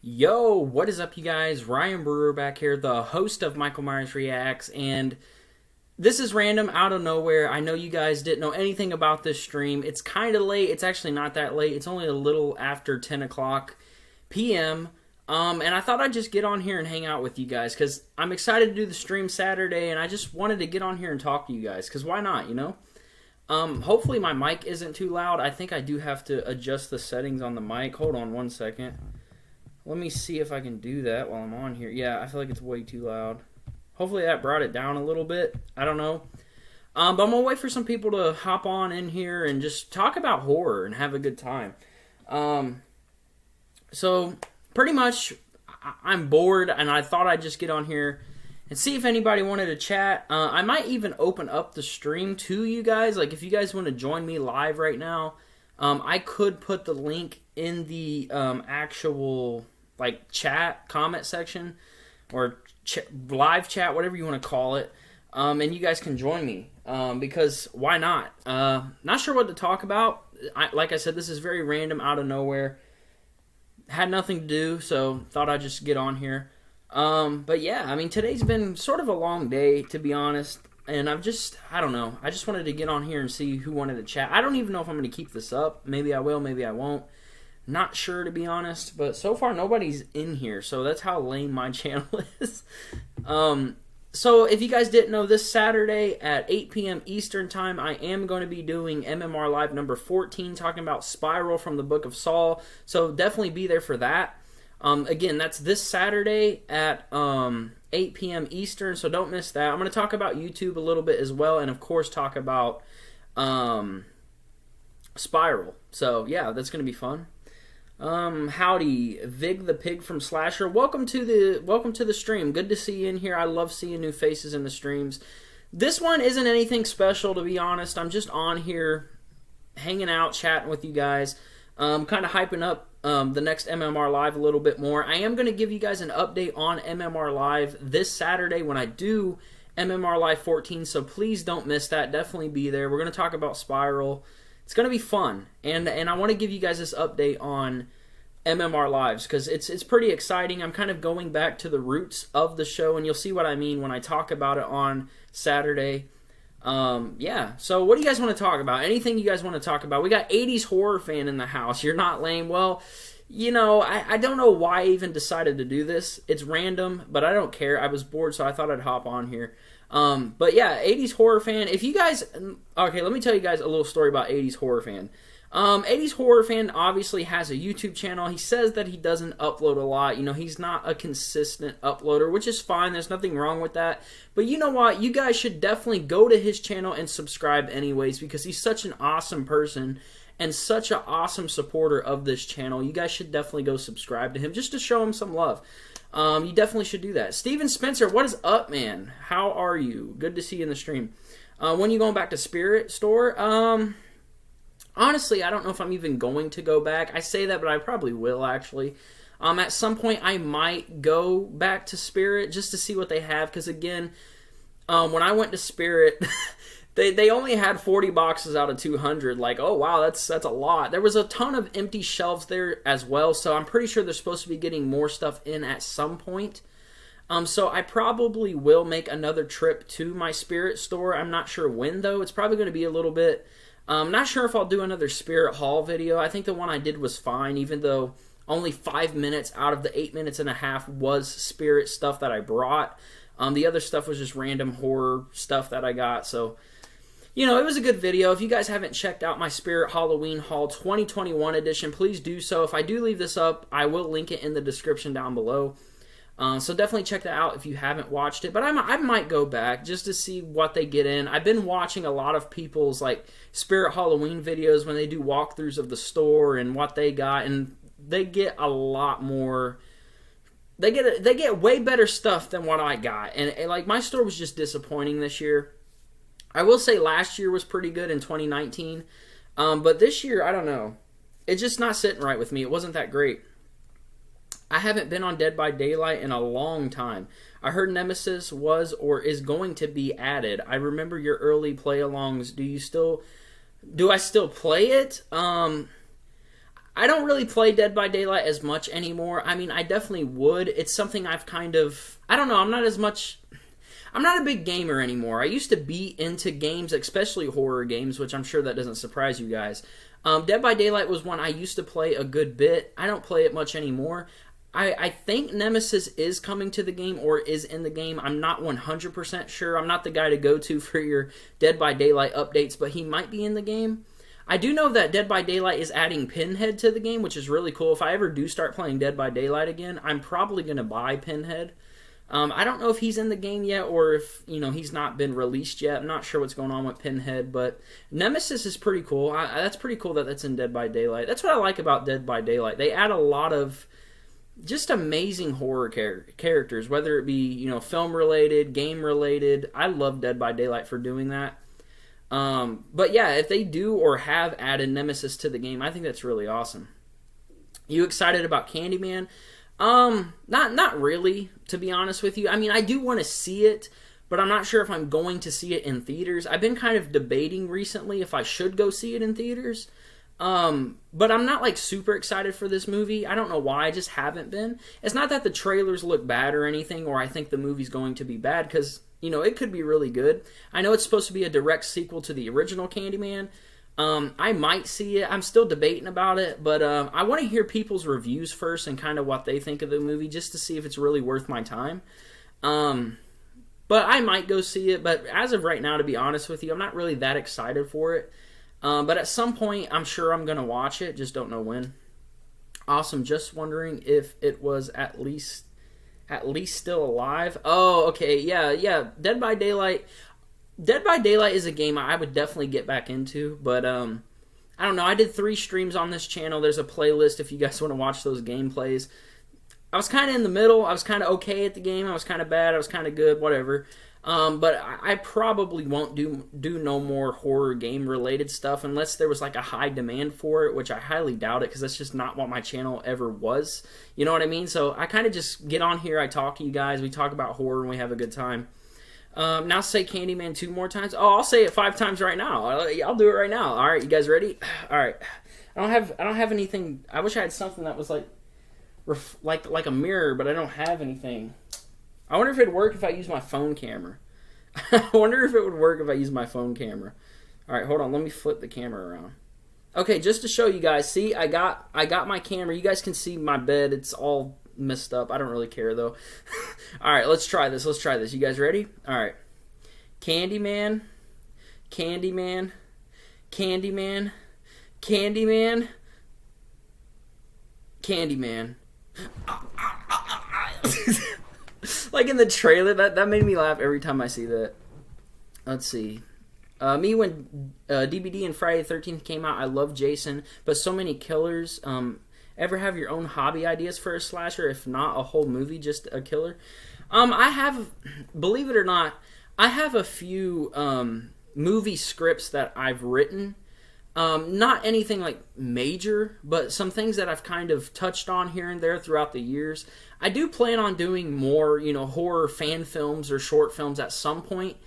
Yo, what is up, you guys? Ryan Brewer back here, the host of Michael Myers Reacts, and this is random out of nowhere. I know you guys didn't know anything about this stream. It's kind of late. It's actually not that late. It's only a little after 10 o'clock p.m., and I thought I'd just get on here and hang out with you guys, because I'm excited to do the stream Saturday, and I just wanted to get on here and talk to you guys, because why not, you know? Hopefully my mic isn't too loud. I think I do have to adjust the settings on the mic. Hold on one second. Let me see if I can do that while I'm on here. Yeah, I feel like it's way too loud. Hopefully that brought it down a little bit. I don't know. But I'm going to wait for some people to hop on in here and just talk about horror and have a good time. So, pretty much, I'm bored, and I thought I'd just get on here and see if anybody wanted to chat. I might even open up the stream to you guys. Like, if you guys want to join me live right now, I could put the link in the actual chat comment section or live chat, whatever you want to call it, and you guys can join me because why not? Not sure what to talk about. Like I said, this is very random, out of nowhere. Had nothing to do, so thought I'd just get on here. But yeah, I mean, today's been sort of a long day, to be honest, and I don't know. I just wanted to get on here and see who wanted to chat. I don't even know if I'm going to keep this up. Maybe I will, maybe I won't. Not sure, to be honest, but so far nobody's in here, so that's how lame my channel is. So if you guys didn't know, this Saturday at 8 p.m. Eastern Time, I am going to be doing MMR Live number 14, talking about Spiral from the Book of Saul, so definitely be there for that. Again, that's this Saturday at 8 p.m. Eastern, so don't miss that. I'm going to talk about YouTube a little bit as well, and of course talk about Spiral. So yeah, that's going to be fun. Howdy, Vig the Pig from Slasher. Welcome to the stream. Good to see you in here. I love seeing new faces in the streams. This one isn't anything special, to be honest. I'm just on here hanging out, chatting with you guys. Kind of hyping up the next MMR Live a little bit more. I am going to give you guys an update on MMR Live this Saturday when I do MMR Live 14, so please don't miss that. Definitely be there. We're going to talk about Spiral. It's going to be fun, and I want to give you guys this update on MMR Lives because it's pretty exciting. I'm kind of going back to the roots of the show, and you'll see what I mean when I talk about it on Saturday. Yeah, so what do you guys want to talk about? Anything you guys want to talk about? We got 80s horror fan in the house. You're not lame. Well, you know, I don't know why I even decided to do this. It's random, but I don't care. I was bored, so I thought I'd hop on here. But yeah, 80s horror fan. If you guys, okay, let me tell you guys a little story about 80s horror fan. 80s horror fan obviously has a YouTube channel. He says that he doesn't upload a lot. You know, he's not a consistent uploader, which is fine. There's nothing wrong with that. But you know what? You guys should definitely go to his channel and subscribe anyways because he's such an awesome person and such an awesome supporter of this channel. You guys should definitely go subscribe to him just to show him some love. You definitely should do that. Steven Spencer, what is up, man? How are you? Good to see you in the stream. When you going back to Spirit Store? Honestly, I don't know if I'm even going to go back. I say that, but I probably will, actually. At some point, I might go back to Spirit just to see what they have. Because, again, when I went to Spirit, they only had 40 boxes out of 200. Like, oh, wow, that's a lot. There was a ton of empty shelves there as well. So I'm pretty sure they're supposed to be getting more stuff in at some point. So I probably will make another trip to my Spirit store. I'm not sure when, though. It's probably going to be a little bit... not sure if I'll do another Spirit Hall video. I think the one I did was fine, even though only 5 minutes out of the 8 minutes and a half was Spirit stuff that I brought. The other stuff was just random horror stuff that I got. So, you know, it was a good video. If you guys haven't checked out my Spirit Halloween Haul 2021 edition, please do so. If I do leave this up, I will link it in the description down below. So definitely check that out if you haven't watched it. But I might go back just to see what they get in. I've been watching a lot of people's Spirit Halloween videos when they do walkthroughs of the store and what they got, and they get a lot more. They get way better stuff than what I got, and like my store was just disappointing this year. I will say last year was pretty good in 2019, but this year I don't know. It's just not sitting right with me. It wasn't that great. I haven't been on Dead by Daylight in a long time. I heard Nemesis was or is going to be added. I remember your early play-alongs. Do I still play it? I don't really play Dead by Daylight as much anymore. I mean, I definitely would. It's something I've kind of... I don't know, I'm not a big gamer anymore. I used to be into games, especially horror games, which I'm sure that doesn't surprise you guys. Dead by Daylight was one I used to play a good bit. I don't play it much anymore. I think Nemesis is coming to the game or is in the game. I'm not 100% sure. I'm not the guy to go to for your Dead by Daylight updates, but he might be in the game. I do know that Dead by Daylight is adding Pinhead to the game, which is really cool. If I ever do start playing Dead by Daylight again, I'm probably going to buy Pinhead. I don't know if he's in the game yet or if, he's not been released yet. I'm not sure what's going on with Pinhead, but Nemesis is pretty cool. That's pretty cool that that's in Dead by Daylight. That's what I like about Dead by Daylight. They add a lot of just amazing horror characters, whether it be, film-related, game-related. I love Dead by Daylight for doing that. But yeah, if they do or have added Nemesis to the game, I think that's really awesome. You excited about Candyman? Not really, to be honest with you. I mean, I do want to see it, but I'm not sure if I'm going to see it in theaters. I've been kind of debating recently if I should go see it in theaters. But I'm not super excited for this movie. I don't know why, I just haven't been. It's not that the trailers look bad or anything, or I think the movie's going to be bad, because, it could be really good. I know it's supposed to be a direct sequel to the original Candyman. I might see it. I'm still debating about it, but I want to hear people's reviews first and kind of what they think of the movie, just to see if it's really worth my time. But I might go see it, but as of right now, to be honest with you, I'm not really that excited for it. But at some point, I'm sure I'm going to watch it, just don't know when. Awesome, just wondering if it was at least still alive. Oh, okay, yeah. Dead by Daylight is a game I would definitely get back into, but I don't know. I did 3 streams on this channel. There's a playlist if you guys want to watch those gameplays. I was kind of in the middle. I was kind of okay at the game. I was kind of bad. I was kind of good, whatever. But I probably won't do no more horror game related stuff unless there was a high demand for it, which I highly doubt it, because that's just not what my channel ever was. You know what I mean? So I kind of just get on here, I talk to you guys, we talk about horror, and we have a good time. Now say Candyman 2 more times. Oh, I'll say it 5 times right now. I'll do it right now. All right, you guys ready? All right. I don't have anything. I wish I had something that was like a mirror, but I don't have anything. I wonder if it'd work if I use my phone camera. I wonder if it would work if I use my phone camera. All right, hold on. Let me flip the camera around. Okay, just to show you guys. See, I got my camera. You guys can see my bed. It's all messed up. I don't really care though. All right, let's try this. You guys ready? All right. Candyman. Candyman. Candyman. Candyman. Candyman. Like in the trailer, that made me laugh every time I see that. Let's see. Me when DBD and Friday the 13th came out, I love Jason, but so many killers. Ever have your own hobby ideas for a slasher? If not a whole movie, just a killer? I have, believe it or not, I have a few movie scripts that I've written. Not anything major, but some things that I've kind of touched on here and there throughout the years. I do plan on doing more, horror fan films or short films at some point.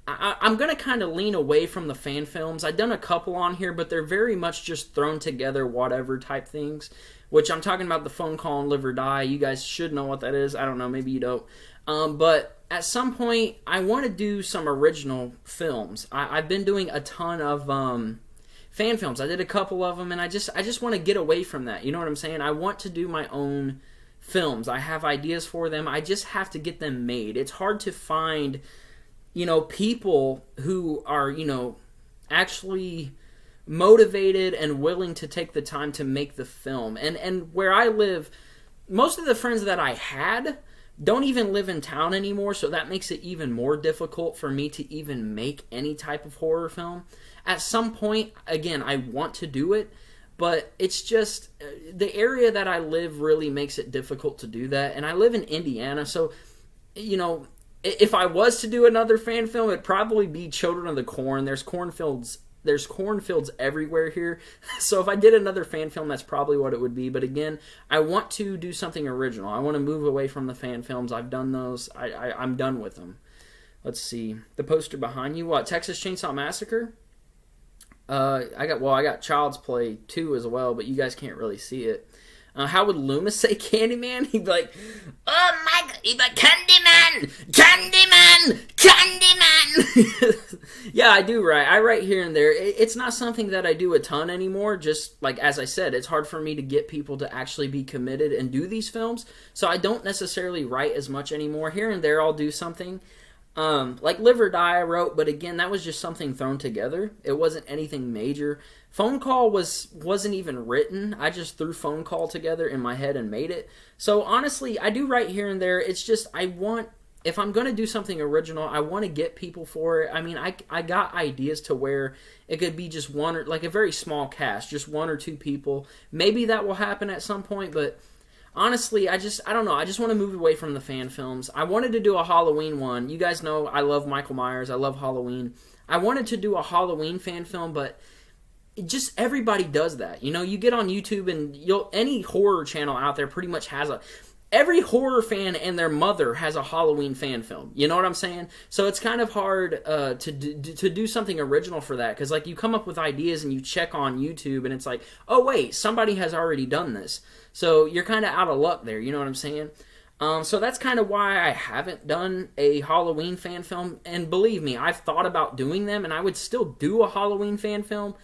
I'm going to kind of lean away from the fan films. I've done a couple on here, but they're very much just thrown together whatever type things, which I'm talking about the Phone Call and Live or Die. You guys should know what that is. I don't know, maybe you don't. But at some point, I want to do some original films. I've been doing a ton of fan films. I did a couple of them, and I just want to get away from that. You know what I'm saying? I want to do my own films. I have ideas for them. I just have to get them made. It's hard to find, people who are, actually motivated and willing to take the time to make the film. And where I live, most of the friends that I had don't even live in town anymore, so that makes it even more difficult for me to even make any type of horror film. At some point, again, I want to do it, but it's just the area that I live really makes it difficult to do that. And I live in Indiana, so, if I was to do another fan film, it'd probably be Children of the Corn. There's cornfields everywhere here. So if I did another fan film, that's probably what it would be. But again, I want to do something original. I want to move away from the fan films. I've done those. I'm done with them. Let's see. The poster behind you. What? Texas Chainsaw Massacre? I got Child's Play 2 as well, but you guys can't really see it. How would Loomis say Candyman? He'd be like, "Oh my God!" He'd be like, "Candyman, Candyman, Candyman." Yeah, I do write. I write here and there. It's not something that I do a ton anymore. Just like as I said, it's hard for me to get people to actually be committed and do these films. So I don't necessarily write as much anymore. Here and there, I'll do something. Like Live or Die I wrote, but again, that was just something thrown together. It wasn't anything major. Phone Call wasn't even written. I just threw Phone Call together in my head and made it. So honestly, I do write here and there. It's just if I'm going to do something original, I want to get people for it. I mean, I got ideas to where it could be just one or like a very small cast, just one or two people. Maybe that will happen at some point, but honestly, I don't know. I just want to move away from the fan films. I wanted to do a Halloween one. You guys know I love Michael Myers. I love Halloween. I wanted to do a Halloween fan film, but just everybody does that. You know, you get on YouTube and any horror channel out there pretty much has every horror fan and their mother has a Halloween fan film. You know what I'm saying? So it's kind of hard to do something original for that, because like you come up with ideas and you check on YouTube and it's like, oh wait, somebody has already done this. So you're kind of out of luck there. You know what I'm saying? So that's kind of why I haven't done a Halloween fan film. And believe me, I've thought about doing them, and I would still do a Halloween fan film.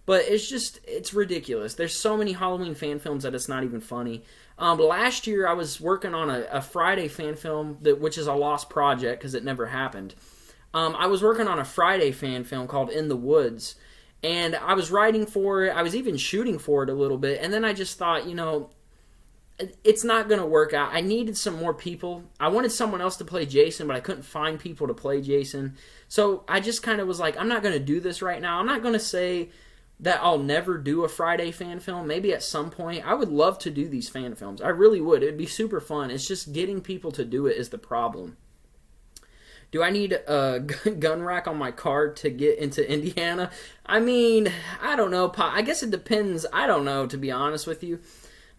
But it's ridiculous. There's so many Halloween fan films that it's not even funny. Last year, I was working on a Friday fan film, which is a lost project because it never happened. I was working on a Friday fan film called In the Woods, and I was writing for it. I was even shooting for it a little bit, and then I just thought, it's not going to work out. I needed some more people. I wanted someone else to play Jason, but I couldn't find people to play Jason. So I just kind of was like, I'm not going to do this right now. I'm not going to say that I'll never do a Friday fan film. Maybe at some point. I would love to do these fan films. I really would. It'd be super fun. It's just getting people to do it is the problem. Do I need a gun rack on my car to get into Indiana? I mean, I don't know. I guess it depends. I don't know, to be honest with you.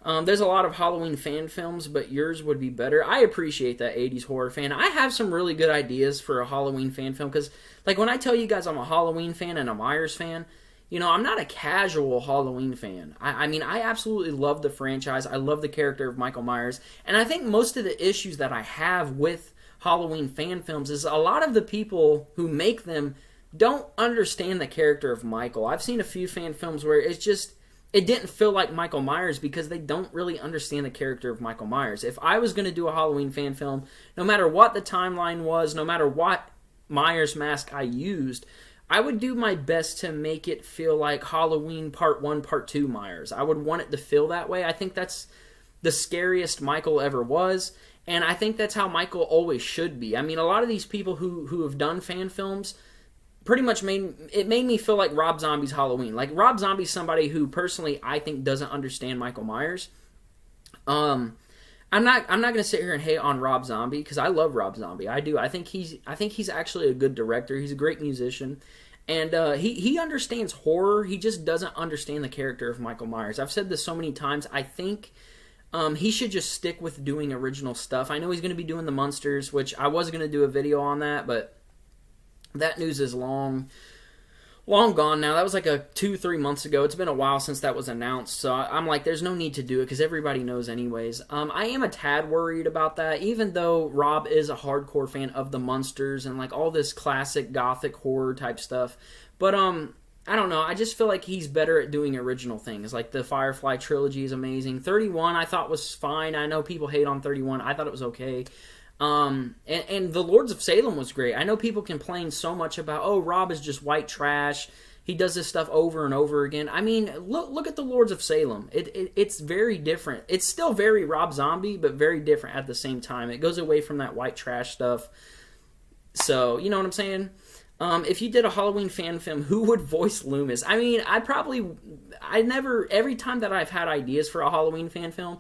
There's a lot of Halloween fan films, but yours would be better. I appreciate that, 80s horror fan. I have some really good ideas for a Halloween fan film, because like when I tell you guys I'm a Halloween fan and a Myers fan, I'm not a casual Halloween fan. I mean, I absolutely love the franchise. I love the character of Michael Myers. And I think most of the issues that I have with Halloween fan films is a lot of the people who make them don't understand the character of Michael. I've seen a few fan films where it didn't feel like Michael Myers because they don't really understand the character of Michael Myers. If I was going to do a Halloween fan film, no matter what the timeline was, no matter what Myers mask I used, I would do my best to make it feel like Halloween Part 1, Part 2 Myers. I would want it to feel that way. I think that's the scariest Michael ever was, and I think that's how Michael always should be. I mean, a lot of these people who have done fan films pretty much made me feel like Rob Zombie's Halloween. Like, Rob Zombie's somebody who, personally, I think doesn't understand Michael Myers. I'm not going to sit here and hate on Rob Zombie, because I love Rob Zombie. I do. I think he's actually a good director. He's a great musician, and he understands horror. He just doesn't understand the character of Michael Myers. I've said this so many times. I think he should just stick with doing original stuff. I know he's going to be doing the Munsters, which I was going to do a video on that, but that news is long gone now. That was like 2-3 months ago. It's been a while since that was announced, so I'm like, there's no need to do it because everybody knows anyways. I am a tad worried about that, even though Rob is a hardcore fan of the Munsters and like all this classic gothic horror type stuff. But I don't know. I just feel like he's better at doing original things. Like the Firefly trilogy is amazing. 31 I thought was fine. I know people hate on 31. I thought it was okay. And the Lords of Salem was great. I know people complain so much about, oh, Rob is just white trash. He does this stuff over and over again. I mean, look at the Lords of Salem. It's very different. It's still very Rob Zombie, but very different at the same time. It goes away from that white trash stuff. So, you know what I'm saying? If you did a Halloween fan film, who would voice Loomis? I mean, every time that I've had ideas for a Halloween fan film,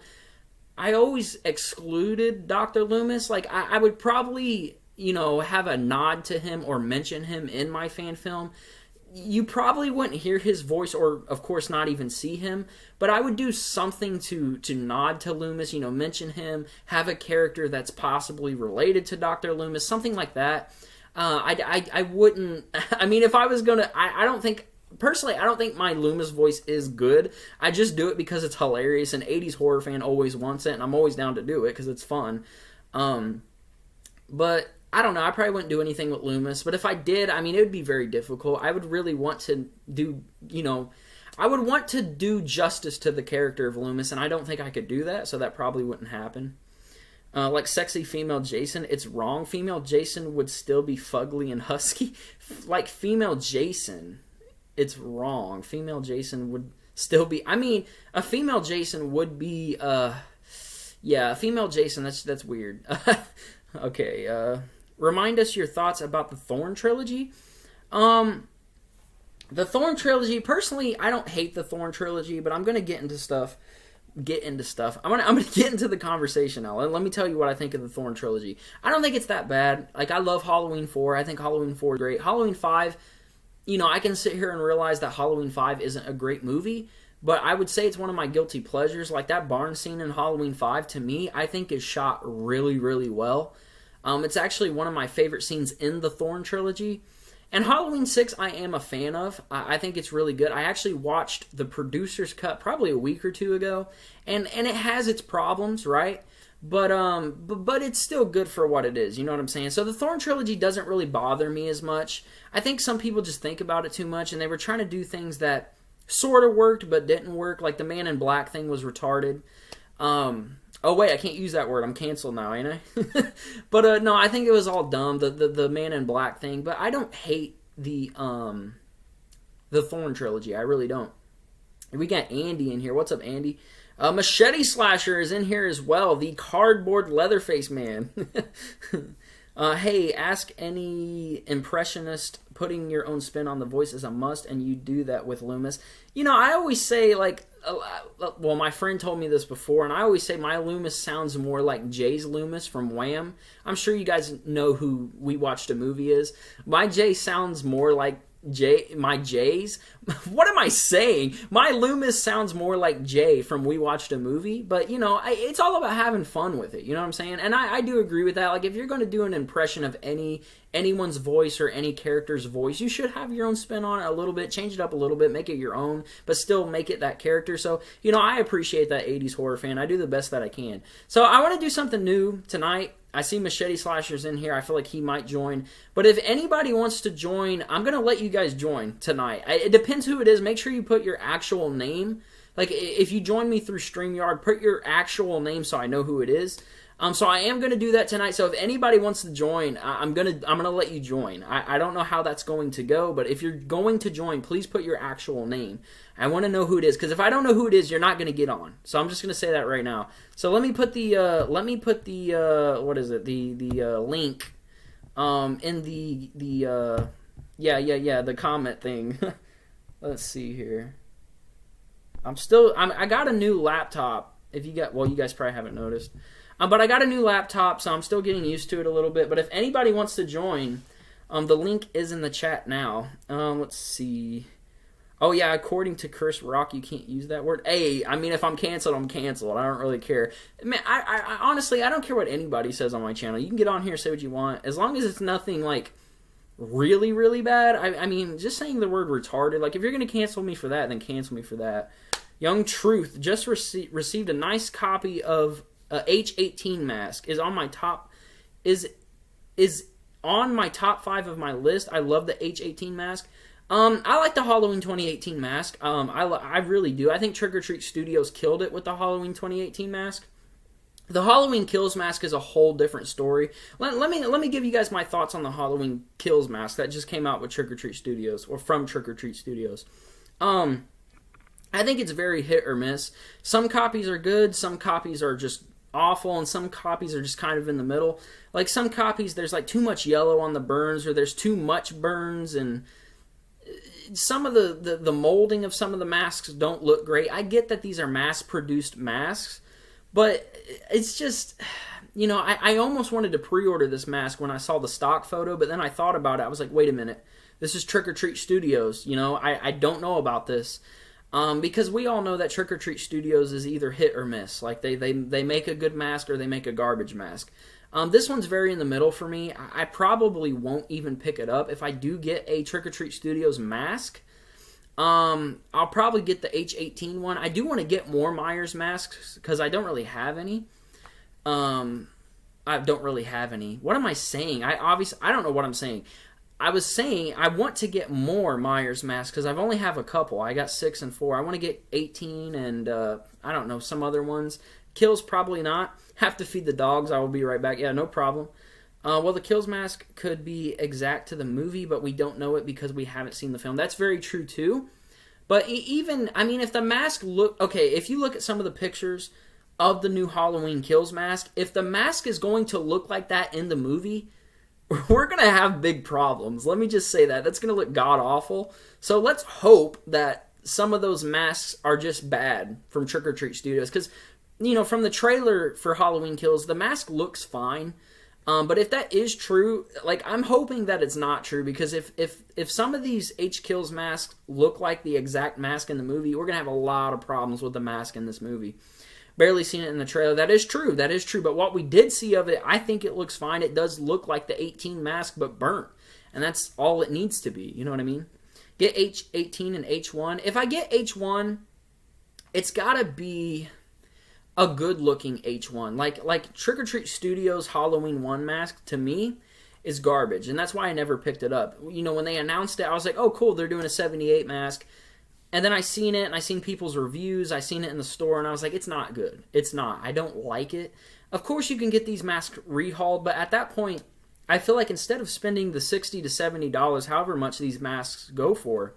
I always excluded Dr. Loomis. Like, I would probably, have a nod to him or mention him in my fan film. You probably wouldn't hear his voice or, of course, not even see him. But I would do something to nod to Loomis, mention him, have a character that's possibly related to Dr. Loomis, something like that. I wouldn't... I mean, if I was going to... I don't think personally, I don't think my Loomis voice is good. I just do it because it's hilarious. An 80s horror fan always wants it, and I'm always down to do it because it's fun. But I don't know. I probably wouldn't do anything with Loomis. But if I did, I mean, it would be very difficult. I would really want to do, I would want to do justice to the character of Loomis, and I don't think I could do that, so that probably wouldn't happen. Like sexy female Jason, it's wrong. Female Jason would still be fugly and husky. Like female Jason, it's wrong. Female Jason would still be... I mean, a female Jason would be... yeah, a female Jason, that's weird. Okay, remind us your thoughts about the Thorn Trilogy. The Thorn Trilogy, personally, I don't hate the Thorn Trilogy, but I'm going to get into stuff. I'm gonna get into the conversation now. Let me tell you what I think of the Thorn Trilogy. I don't think it's that bad. Like, I love Halloween 4. I think Halloween 4 is great. Halloween 5, I can sit here and realize that Halloween 5 isn't a great movie, but I would say it's one of my guilty pleasures. Like, that barn scene in Halloween 5, to me, I think is shot really, really well. It's actually one of my favorite scenes in the Thorn Trilogy. And Halloween 6, I am a fan of. I think it's really good. I actually watched the producer's cut probably a week or two ago, and it has its problems, right? But it's still good for what it is. You know what I'm saying? So the Thorn Trilogy doesn't really bother me as much. I think some people just think about it too much, and they were trying to do things that sort of worked but didn't work. Like the Man in Black thing was retarded. Oh wait, I can't use that word. I'm canceled now, ain't I? But no, I think it was all dumb. The Man in Black thing. But I don't hate the Thorn Trilogy. I really don't. We got Andy in here. What's up, Andy? Machete Slasher is in here as well. The cardboard Leatherface man. Hey, ask any impressionist. Putting your own spin on the voice is a must, and you do that with Loomis. I always say, like, well, my friend told me this before, and I always say my Loomis sounds more like Jay's Loomis from Wham. I'm sure you guys know who We Watched a Movie is. My Jay sounds more like my Jay's. What am I saying? My Loomis sounds more like Jay from We Watched a Movie, but it's all about having fun with it. You know what I'm saying? And I do agree with that. Like, if you're going to do an impression of anyone's voice or any character's voice, you should have your own spin on it a little bit, change it up a little bit, make it your own, but still make it that character. So, I appreciate that 80s horror fan. I do the best that I can. So I want to do something new tonight. I see Machete Slasher's in here. I feel like he might join. But if anybody wants to join, I'm going to let you guys join tonight. It depends who it is. Make sure you put your actual name. Like, if you join me through StreamYard, put your actual name so I know who it is. So I am going to do that tonight. So if anybody wants to join, I'm gonna let you join. I don't know how that's going to go, but if you're going to join, please put your actual name. I want to know who it is, because if I don't know who it is, you're not going to get on. So I'm just going to say that right now. So let me put the what is it? The link in the the comment thing. Let's see here. I got a new laptop. You guys probably haven't noticed. But I got a new laptop, so I'm still getting used to it a little bit. But if anybody wants to join, the link is in the chat now. Let's see. Oh, yeah, according to Chris Rock, you can't use that word. Hey, I mean, if I'm canceled, I'm canceled. I don't really care. Man, I honestly, I don't care what anybody says on my channel. You can get on here and say what you want. As long as it's nothing, like, really, really bad. I mean, just saying the word retarded. Like, if you're going to cancel me for that, then cancel me for that. Young Truth just received a nice copy of... H18 mask is on my top on my top 5 of my list. I love the H18 mask. I like the Halloween 2018 mask. I really do. I think Trick or Treat Studios killed it with the Halloween 2018 mask. The Halloween Kills mask is a whole different story. Let me give you guys my thoughts on the Halloween Kills mask that just came out with Trick or Treat Studios, or from Trick or Treat Studios. I think it's very hit or miss. Some copies are good, some copies are just awful, and some copies are just kind of in the middle. Like, some copies, there's like too much yellow on the burns, or there's too much burns, and some of the molding of some of the masks don't look great. I get that these are mass-produced masks, but it's just, I almost wanted to pre-order this mask when I saw the stock photo, but then I thought about it. I was like, wait a minute, this is Trick or Treat Studios. I don't know about this. Because we all know that Trick or Treat Studios is either hit or miss. Like, they make a good mask or they make a garbage mask. This one's very in the middle for me. I probably won't even pick it up. If I do get a Trick or Treat Studios mask, I'll probably get the H18 one. I do want to get more Myers masks because I don't really have any. I don't really have any. What am I saying? I don't know what I'm saying. I was saying I want to get more Myers masks because I've only have a couple. I got 6 and 4. I want to get 18 and I don't know, some other ones. Kills probably not. Have to feed the dogs. I will be right back. Yeah, no problem. Well, the Kills mask could be exact to the movie, but we don't know it because we haven't seen the film. That's very true too. But even, I mean, if the mask if you look at some of the pictures of the new Halloween Kills mask, if the mask is going to look like that in the movie, we're going to have big problems. Let me just say that. That's going to look god-awful. So let's hope that some of those masks are just bad from Trick or Treat Studios. Because, from the trailer for Halloween Kills, the mask looks fine. But if that is true, I'm hoping that it's not true. Because if some of these H-Kills masks look like the exact mask in the movie, we're going to have a lot of problems with the mask in this movie. Barely seen it in the trailer. That is true. But what we did see of it, I think it looks fine. It does look like the 18 mask, but burnt. And that's all it needs to be. You know what I mean? Get H18 and H1. If I get H1, it's got to be a good-looking H1. Like Trick or Treat Studios Halloween 1 mask, to me, is garbage. And that's why I never picked it up. When they announced it, I was like, oh, cool, they're doing a 78 mask. And then I seen it, and I seen people's reviews. I seen it in the store, and I was like, it's not good. It's not. I don't like it. Of course, you can get these masks rehauled, but at that point, I feel like instead of spending the $60 to $70, however much these masks go for,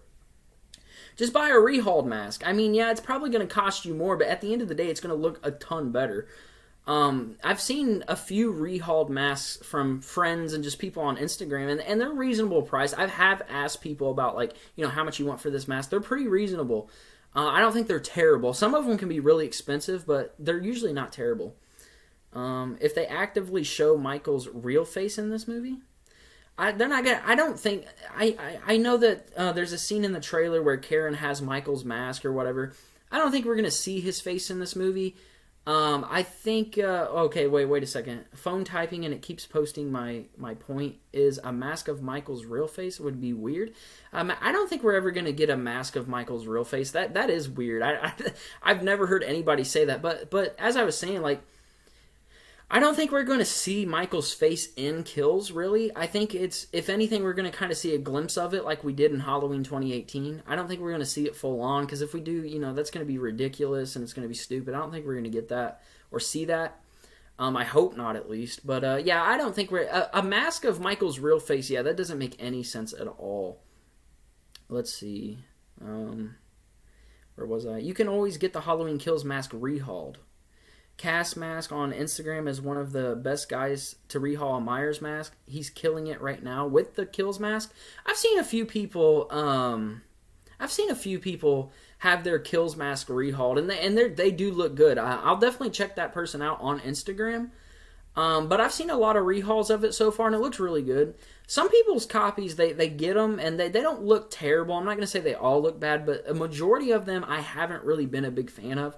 just buy a rehauled mask. I mean, yeah, it's probably going to cost you more, but at the end of the day, it's going to look a ton better. I've seen a few rehauled masks from friends and just people on Instagram, and they're reasonable price. I have asked people about, how much you want for this mask. They're pretty reasonable. I don't think they're terrible. Some of them can be really expensive, but they're usually not terrible. If they actively show Michael's real face in this movie, I don't think... I know that there's a scene in the trailer where Karen has Michael's mask or whatever. I don't think we're going to see his face in this movie. I think, okay, wait a second. Phone typing and it keeps posting my point is a mask of Michael's real face would be weird. I don't think we're ever going to get a mask of Michael's real face. That is weird. I've never heard anybody say that, but as I was saying, I don't think we're going to see Michael's face in Kills, really. I think if anything, we're going to kind of see a glimpse of it like we did in Halloween 2018. I don't think we're going to see it full on, because if we do, that's going to be ridiculous and it's going to be stupid. I don't think we're going to get that or see that. I hope not, at least. But, yeah, I don't think we're... A mask of Michael's real face, yeah, that doesn't make any sense at all. Let's see. Where was I? You can always get the Halloween Kills mask rehauled. Cast Mask on Instagram is one of the best guys to rehaul a Myers mask. He's killing it right now with the Kills mask. I've seen a few people have their Kills mask rehauled, and they do look good. I'll definitely check that person out on Instagram. But I've seen a lot of rehauls of it so far, and it looks really good. Some people's copies, they get them, and they don't look terrible. I'm not going to say they all look bad, but a majority of them I haven't really been a big fan of.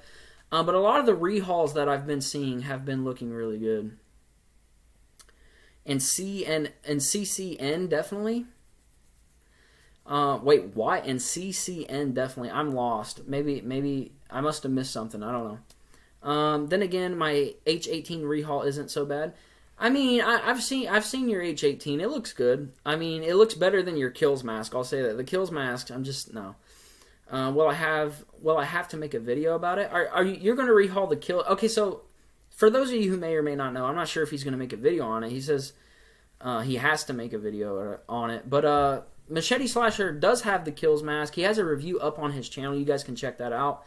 But a lot of the rehauls that I've been seeing have been looking really good. And CCN definitely. Wait, what? And CCN definitely. I'm lost. Maybe I must have missed something. I don't know. Then again, my H18 rehaul isn't so bad. I mean, I've seen your H18. It looks good. I mean, it looks better than your Kills mask. I'll say that. The Kills mask, I'm just no. Will I have to make a video about it? You're going to rehaul the Kill? Okay, so for those of you who may or may not know, I'm not sure if he's going to make a video on it. He says he has to make a video on it. But Machete Slasher does have the Kills mask. He has a review up on his channel. You guys can check that out.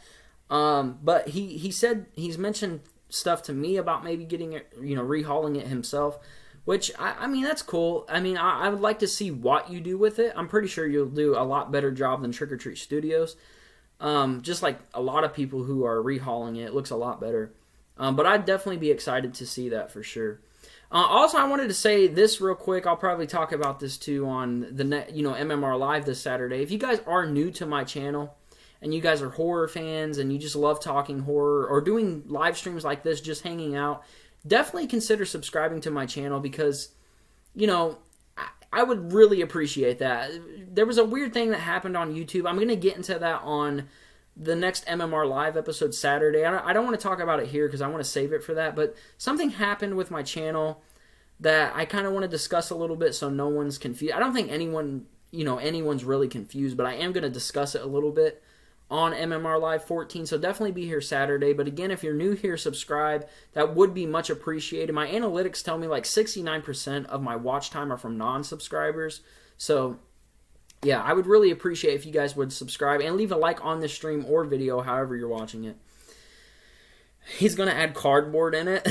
But he said he's mentioned stuff to me about maybe getting it, rehauling it himself. Which, I mean, that's cool. I mean, I would like to see what you do with it. I'm pretty sure you'll do a lot better job than Trick or Treat Studios. Just like a lot of people who are rehauling it looks a lot better. But I'd definitely be excited to see that for sure. Also, I wanted to say this real quick. I'll probably talk about this too on the MMR Live this Saturday. If you guys are new to my channel and you guys are horror fans and you just love talking horror or doing live streams like this, just hanging out, definitely consider subscribing to my channel because, I would really appreciate that. There was a weird thing that happened on YouTube. I'm going to get into that on the next MMR Live episode Saturday. I don't want to talk about it here because I want to save it for that, but something happened with my channel that I kind of want to discuss a little bit so no one's confused. I don't think anyone's really confused, but I am going to discuss it a little bit on MMR Live 14, so definitely be here Saturday. But again, if you're new here, subscribe. That would be much appreciated. My analytics tell me like 69% of my watch time are from non-subscribers. So, yeah, I would really appreciate if you guys would subscribe and leave a like on this stream or video, however you're watching it. He's going to add cardboard in it.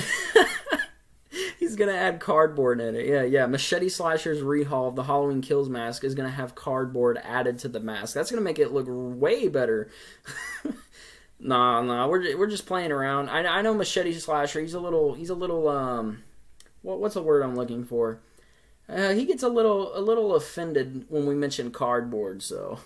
He's going to add cardboard in it. Yeah. Machete Slasher's rehaul of the Halloween Kills mask is going to have cardboard added to the mask. That's going to make it look way better. Nah, we're just playing around. I know Machete Slasher, he's a little what's the word I'm looking for? He gets a little offended when we mention cardboard, so...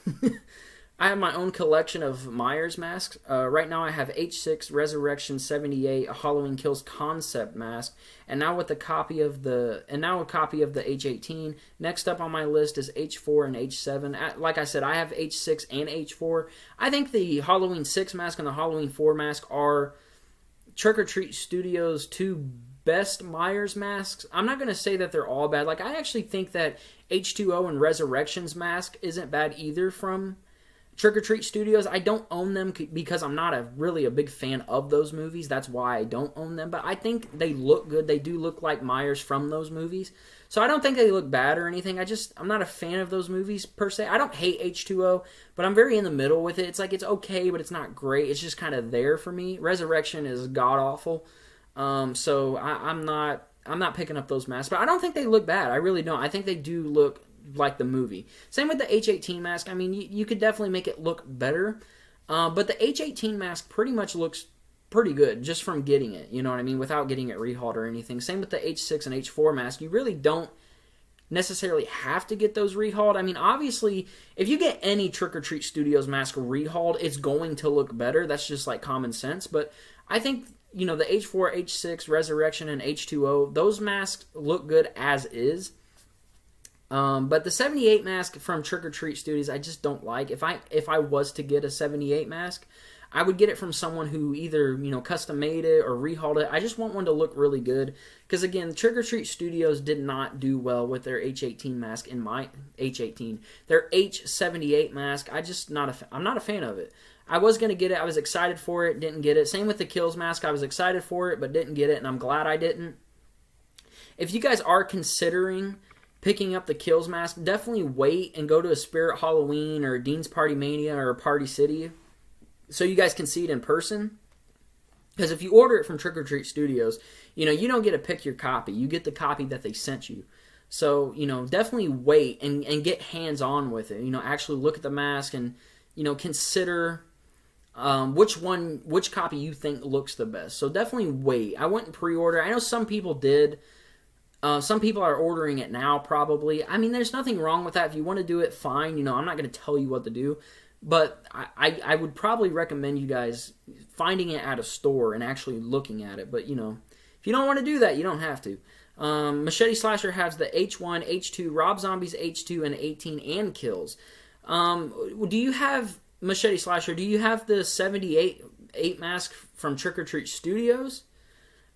I have my own collection of Myers masks. Right now I have H6, Resurrection 78, a Halloween Kills concept mask, and now a copy of the H18. Next up on my list is H4 and H7. Like I said, I have H6 and H4. I think the Halloween 6 mask and the Halloween 4 mask are Trick or Treat Studios' two best Myers masks. I'm not going to say that they're all bad. Like, I actually think that H2O and Resurrection's mask isn't bad either from Trick or Treat Studios. I don't own them because I'm not really a big fan of those movies. That's why I don't own them. But I think they look good. They do look like Myers from those movies. So I don't think they look bad or anything. I'm not a fan of those movies per se. I don't hate H2O, but I'm very in the middle with it. It's like it's okay, but it's not great. It's just kind of there for me. Resurrection is god-awful. So I'm not picking up those masks. But I don't think they look bad. I really don't. I think they do look like the movie. Same with the H18 mask. I mean, you could definitely make it look better. But the H18 mask pretty much looks pretty good just from getting it, you know what I mean, without getting it rehauled or anything. Same with the H6 and H4 mask. You really don't necessarily have to get those rehauled. I mean, obviously, if you get any Trick or Treat Studios mask rehauled, it's going to look better. That's just like common sense. But I think, the H4, H6, Resurrection, and H2O, those masks look good as is. But the 78 mask from Trick or Treat Studios, I just don't like. If I was to get a 78 mask, I would get it from someone who either, custom made it or rehauled it. I just want one to look really good. Because again, Trick or Treat Studios did not do well with their H18 mask in my H18. Their H78 mask, I'm not a fan of it. I was going to get it. I was excited for it. Didn't get it. Same with the Kills mask. I was excited for it, but didn't get it. And I'm glad I didn't. If you guys are considering picking up the Kills mask, definitely wait and go to a Spirit Halloween or Dean's Party Mania or Party City so you guys can see it in person. Because if you order it from Trick or Treat Studios, you don't get to pick your copy. You get the copy that they sent you. So, definitely wait and get hands-on with it. Actually look at the mask and, consider which copy you think looks the best. So definitely wait. I wouldn't pre-order. I know some people did. Some people are ordering it now, probably. I mean, there's nothing wrong with that. If you want to do it, fine. I'm not going to tell you what to do. But I would probably recommend you guys finding it at a store and actually looking at it. But, if you don't want to do that, you don't have to. Machete Slasher has the H1, H2, Rob Zombie's H2 and 18 and Kills. Do you have, Machete Slasher, do you have the 78 mask from Trick or Treat Studios?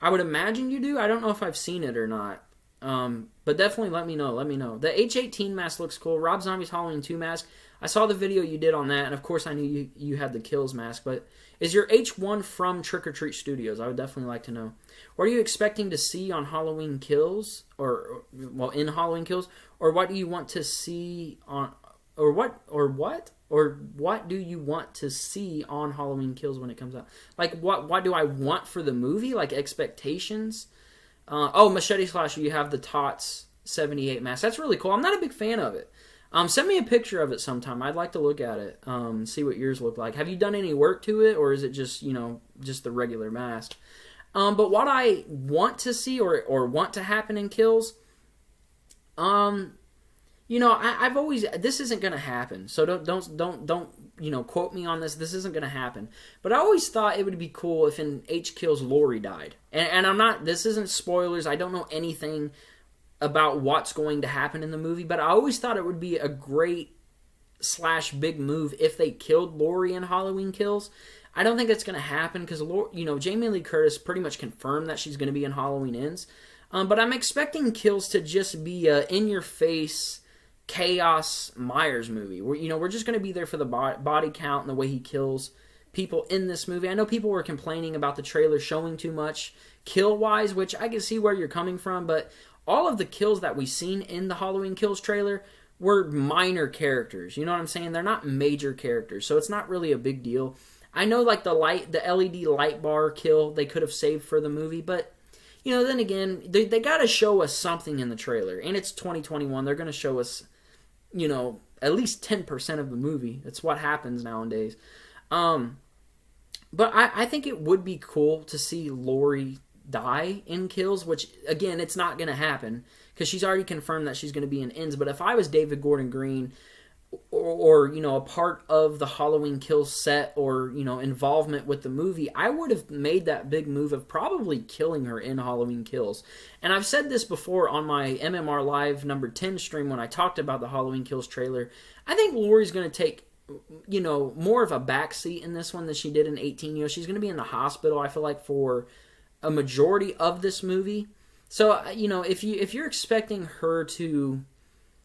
I would imagine you do. I don't know if I've seen it or not. But definitely let me know. The H18 mask looks cool. Rob Zombie's Halloween 2 mask. I saw the video you did on that, and of course I knew you had the Kills mask. But is your H1 from Trick or Treat Studios? I would definitely like to know. What are you expecting to see on Halloween Kills, in Halloween Kills, or what do you want to see on, or what do you want to see on Halloween Kills when it comes out? Like what do I want for the movie? Like expectations. Machete Slasher, you have the Tots 78 mask. That's really cool. I'm not a big fan of it. Send me a picture of it sometime. I'd like to look at it. See what yours look like. Have you done any work to it, or is it just just the regular mask? But what I want to see or want to happen in Kills, I've always, this isn't gonna happen. So don't quote me on this. This isn't gonna happen. But I always thought it would be cool if in H Kills Lori died. And I'm not. This isn't spoilers. I don't know anything about what's going to happen in the movie, but I always thought it would be a great / big move if they killed Laurie in Halloween Kills. I don't think that's going to happen because, Jamie Lee Curtis pretty much confirmed that she's going to be in Halloween Ends. But I'm expecting Kills to just be a in-your-face chaos Myers movie. We're just going to be there for the body count and the way he kills people in this movie. I know people were complaining about the trailer showing too much kill-wise, which I can see where you're coming from, but all of the kills that we've seen in the Halloween Kills trailer were minor characters. You know what I'm saying? They're not major characters, so it's not really a big deal. I know, like, the LED light bar kill they could have saved for the movie, but, then again, they got to show us something in the trailer, and it's 2021. They're going to show us, at least 10% of the movie. That's what happens nowadays. But I think it would be cool to see Laurie die in Kills, which, again, it's not going to happen because she's already confirmed that she's going to be in Ends. But if I was David Gordon Green or a part of the Halloween Kills set or, involvement with the movie, I would have made that big move of probably killing her in Halloween Kills. And I've said this before on my MMR Live number 10 stream when I talked about the Halloween Kills trailer. I think Laurie's going to take more of a backseat in this one than she did in 18. She's going to be in the hospital, I feel like, for a majority of this movie. So, if you're expecting her to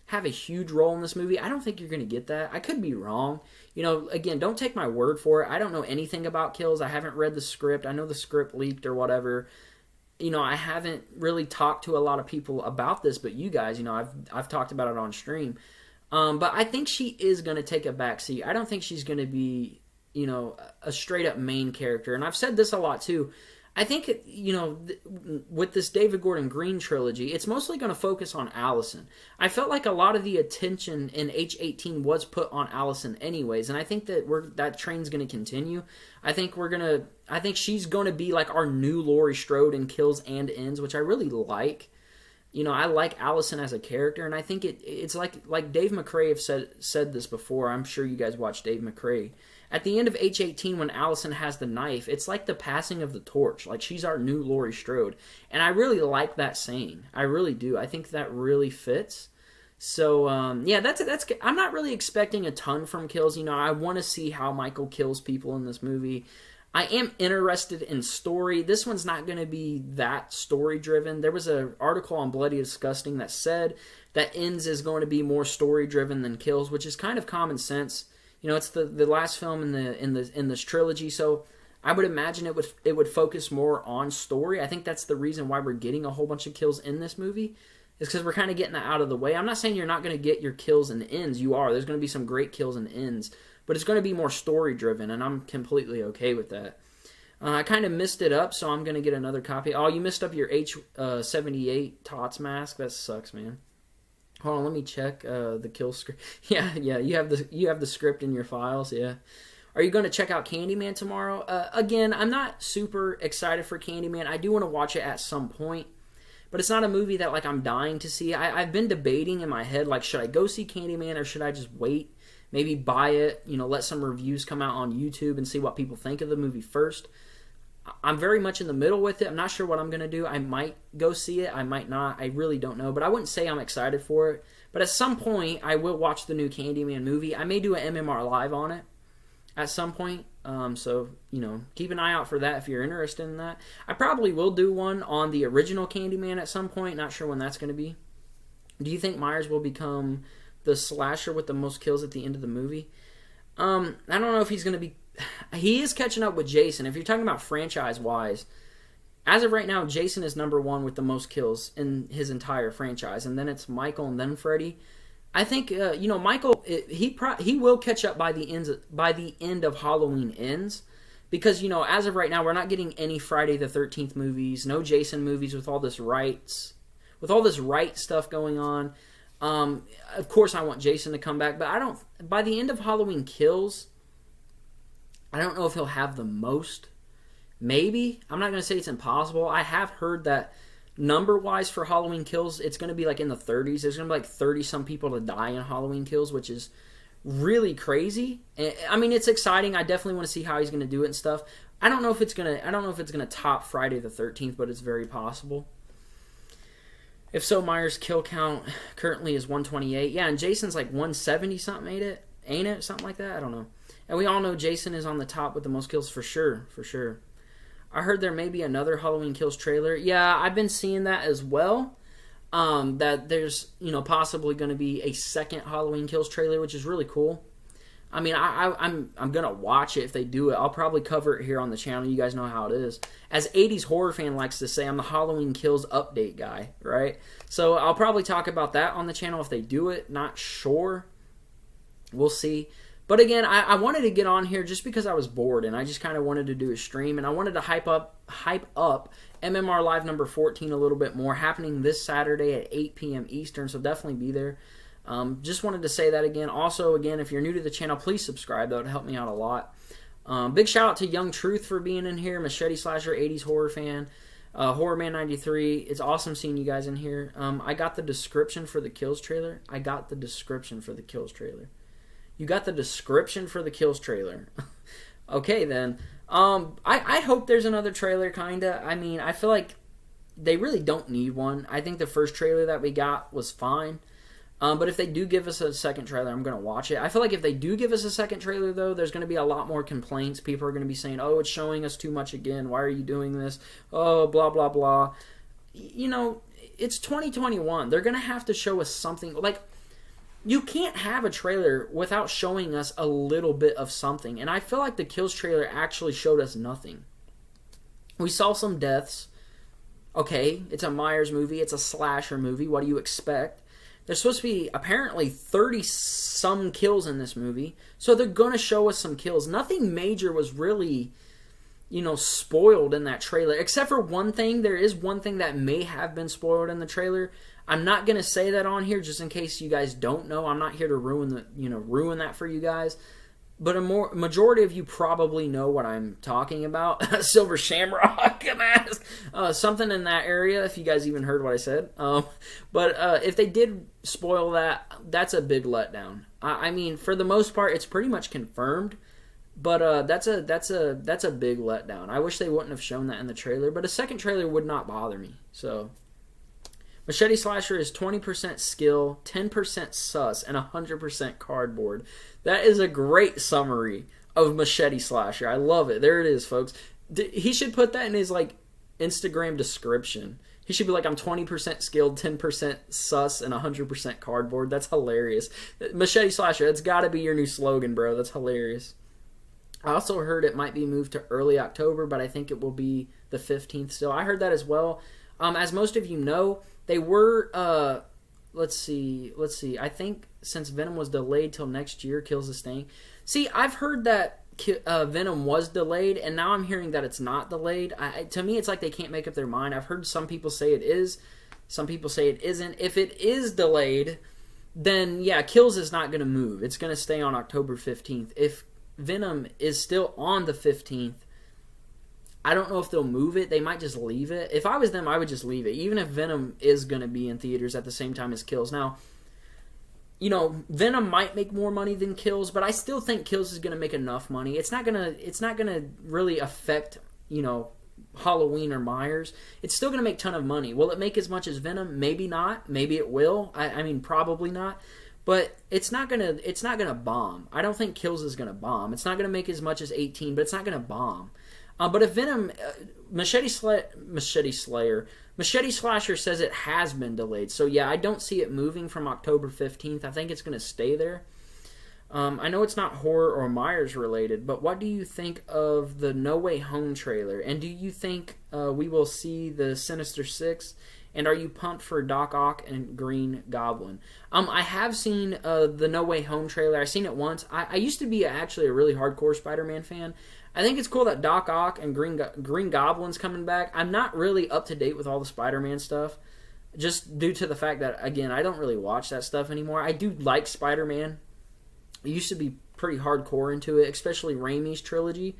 have a huge role in this movie, I don't think you're going to get that. I could be wrong. Again, don't take my word for it. I don't know anything about Kills. I haven't read the script. I know the script leaked or whatever. I haven't really talked to a lot of people about this, but you guys, I've talked about it on stream. But I think she is going to take a backseat. I don't think she's going to be, a straight-up main character. And I've said this a lot, too. I think, with this David Gordon Green trilogy, it's mostly going to focus on Allison. I felt like a lot of the attention in H18 was put on Allison anyways, and I think that that train's going to continue. I think she's going to be like our new Laurie Strode in Kills and Ends, which I really like. I like Allison as a character, and I think it's like Dave McRae have said this before. I'm sure you guys watch Dave McRae. At the end of H18, when Allison has the knife, it's like the passing of the torch. Like, she's our new Laurie Strode. And I really like that saying. I really do. I think that really fits. So, that's I'm not really expecting a ton from Kills. I want to see how Michael kills people in this movie. I am interested in story. This one's not going to be that story-driven. There was an article on Bloody Disgusting that said that Ends is going to be more story-driven than Kills, which is kind of common sense. It's the last film in this trilogy, so I would imagine it would focus more on story. I think that's the reason why we're getting a whole bunch of kills in this movie, is because we're kind of getting that out of the way. I'm not saying you're not going to get your kills and Ends. You are. There's going to be some great kills and Ends, but it's going to be more story-driven, and I'm completely okay with that. I kind of messed it up, so I'm going to get another copy. Oh, you messed up your H78 Tots mask? That sucks, man. Hold on, let me check the kill script. Yeah, you have the script in your files, yeah. Are you going to check out Candyman tomorrow? Again, I'm not super excited for Candyman. I do want to watch it at some point, but it's not a movie that I'm dying to see. I've been debating in my head, should I go see Candyman or should I just wait? Maybe buy it, let some reviews come out on YouTube and see what people think of the movie first. I'm very much in the middle with it. I'm not sure what I'm going to do. I might go see it. I might not. I really don't know. But I wouldn't say I'm excited for it. But at some point, I will watch the new Candyman movie. I may do an MMR Live on it at some point. So, keep an eye out for that if you're interested in that. I probably will do one on the original Candyman at some point. Not sure when that's going to be. Do you think Myers will become the slasher with the most kills at the end of the movie? I don't know if he's going to be... He is catching up with Jason. If you're talking about franchise-wise, as of right now, Jason is number one with the most kills in his entire franchise, and then it's Michael and then Freddy. I think Michael he will catch up by the end of Halloween Ends, because as of right now we're not getting any Friday the 13th movies, no Jason movies with all this right stuff going on. Of course, I want Jason to come back, but by the end of Halloween Kills, I don't know if he'll have the most. Maybe. I'm not going to say it's impossible. I have heard that number-wise for Halloween Kills, it's going to be in the 30s. There's going to be 30-some people to die in Halloween Kills, which is really crazy. I mean, it's exciting. I definitely want to see how he's going to do it and stuff. I don't know if it's going to top Friday the 13th, but it's very possible. If so, Myers' kill count currently is 128. Yeah, and Jason's like 170 something, ain't it? Something like that? I don't know. And we all know Jason is on the top with the most kills for sure, for sure. I heard there may be another Halloween Kills trailer. Yeah, I've been seeing that as well. That there's, possibly going to be a second Halloween Kills trailer, which is really cool. I mean, I'm gonna watch it if they do it. I'll probably cover it here on the channel. You guys know how it is. As 80s horror fan likes to say, I'm the Halloween Kills update guy, right? So I'll probably talk about that on the channel if they do it. Not sure. We'll see. But again, I wanted to get on here just because I was bored and I just kind of wanted to do a stream and I wanted to hype up MMR Live number 14 a little bit more, happening this Saturday at 8 p.m. Eastern. So definitely be there. Just wanted to say that again. Also, again, if you're new to the channel, please subscribe. That would help me out a lot. Big shout out to Young Truth for being in here. Machete Slasher, 80s horror fan. Horror Man 93. It's awesome seeing you guys in here. I got the description for the Kills trailer. You got the description for the Kills trailer. Okay, then. I hope there's another trailer, kinda. I mean, I feel like they really don't need one. I think the first trailer that we got was fine. But if they do give us a second trailer, I'm going to watch it. I feel like if they do give us a second trailer, though, there's going to be a lot more complaints. People are going to be saying, oh, it's showing us too much again. Why are you doing this? Oh, blah, blah, blah. It's 2021. They're going to have to show us something. Like, you can't have a trailer without showing us a little bit of something. And I feel like the Kills trailer actually showed us nothing. We saw some deaths. Okay, it's a Myers movie. It's a slasher movie. What do you expect? There's supposed to be apparently 30-some kills in this movie. So they're going to show us some kills. Nothing major was really, spoiled in that trailer. Except for one thing. There is one thing that may have been spoiled in the trailer. I'm not going to say that on here just in case you guys don't know. I'm not here to ruin that for you guys. But a majority of you probably know what I'm talking about. Silver Shamrock mask. Something in that area, if you guys even heard what I said. But if they did spoil that, that's a big letdown. I mean, for the most part, it's pretty much confirmed. But that's a big letdown. I wish they wouldn't have shown that in the trailer. But a second trailer would not bother me. So, Machete Slasher is 20% skill, 10% sus, and 100% cardboard. That is a great summary of Machete Slasher. I love it. There it is, folks. He should put that in his Instagram description. He should be like, I'm 20% skilled, 10% sus, and 100% cardboard. That's hilarious. Machete Slasher, that's got to be your new slogan, bro. That's hilarious. I also heard it might be moved to early October, but I think it will be the 15th still. I heard that as well. As most of you know, they were, let's see. I think since Venom was delayed till next year, Kills is staying. See, I've heard that Venom was delayed, and now I'm hearing that it's not delayed. To me, it's like they can't make up their mind. I've heard some people say it is. Some people say it isn't. If it is delayed, then, yeah, Kills is not going to move. It's going to stay on October 15th. If Venom is still on the 15th, I don't know if they'll move it. They might just leave it. If I was them, I would just leave it, even if Venom is going to be in theaters at the same time as Kills. Now, Venom might make more money than Kills, but I still think Kills is going to make enough money. It's not gonna really affect, Halloween or Myers. It's still going to make a ton of money. Will it make as much as Venom? Maybe not. Maybe it will. I mean, probably not. But it's not gonna bomb. I don't think Kills is gonna bomb. It's not gonna make as much as 18, but it's not gonna bomb. But if Venom, Machete Slasher says it has been delayed. So yeah, I don't see it moving from October 15th. I think it's going to stay there. I know it's not horror or Myers related, but what do you think of the No Way Home trailer? And do you think we will see the Sinister Six? And are you pumped for Doc Ock and Green Goblin? I have seen the No Way Home trailer. I've seen it once. I used to be actually a really hardcore Spider-Man fan. I think it's cool that Doc Ock and Green Goblin's coming back. I'm not really up to date with all the Spider-Man stuff, just due to the fact that, again, I don't really watch that stuff anymore. I do like Spider-Man. I used to be pretty hardcore into it, especially Raimi's trilogy.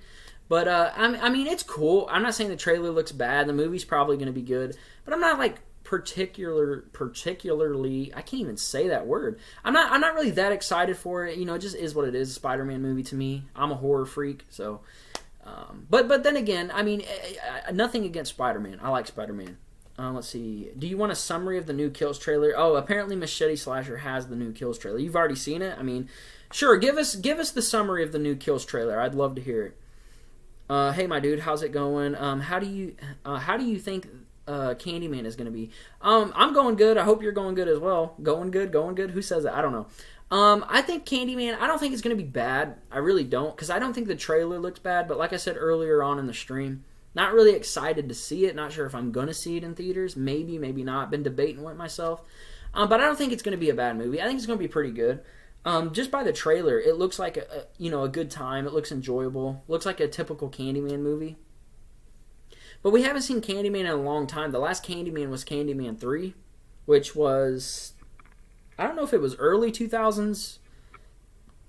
But, I mean, it's cool. I'm not saying the trailer looks bad. The movie's probably going to be good. But I'm not, particularly, I can't even say that word. I'm not really that excited for it. It just is what it is, a Spider-Man movie to me. I'm a horror freak, so... But then again, I mean, nothing against Spider-Man. I like Spider-Man. Let's see. Do you want a summary of the new Kills trailer? Oh, apparently Machete Slasher has the new Kills trailer. You've already seen it? I mean, sure, give us the summary of the new Kills trailer. I'd love to hear it. Hey, my dude, how's it going? How do you think Candyman is going to be? I'm going good. I hope you're going good as well. Going good. Who says that? I don't know. I think Candyman, I don't think it's going to be bad. I really don't, because I don't think the trailer looks bad. But like I said earlier on in the stream, not really excited to see it. Not sure if I'm going to see it in theaters. Maybe, maybe not. Been debating with myself. But I don't think it's going to be a bad movie. I think it's going to be pretty good. Just by the trailer, it looks like a good time. It looks enjoyable. Looks like a typical Candyman movie. But we haven't seen Candyman in a long time. The last Candyman was Candyman 3, which was, I don't know if it was early 2000s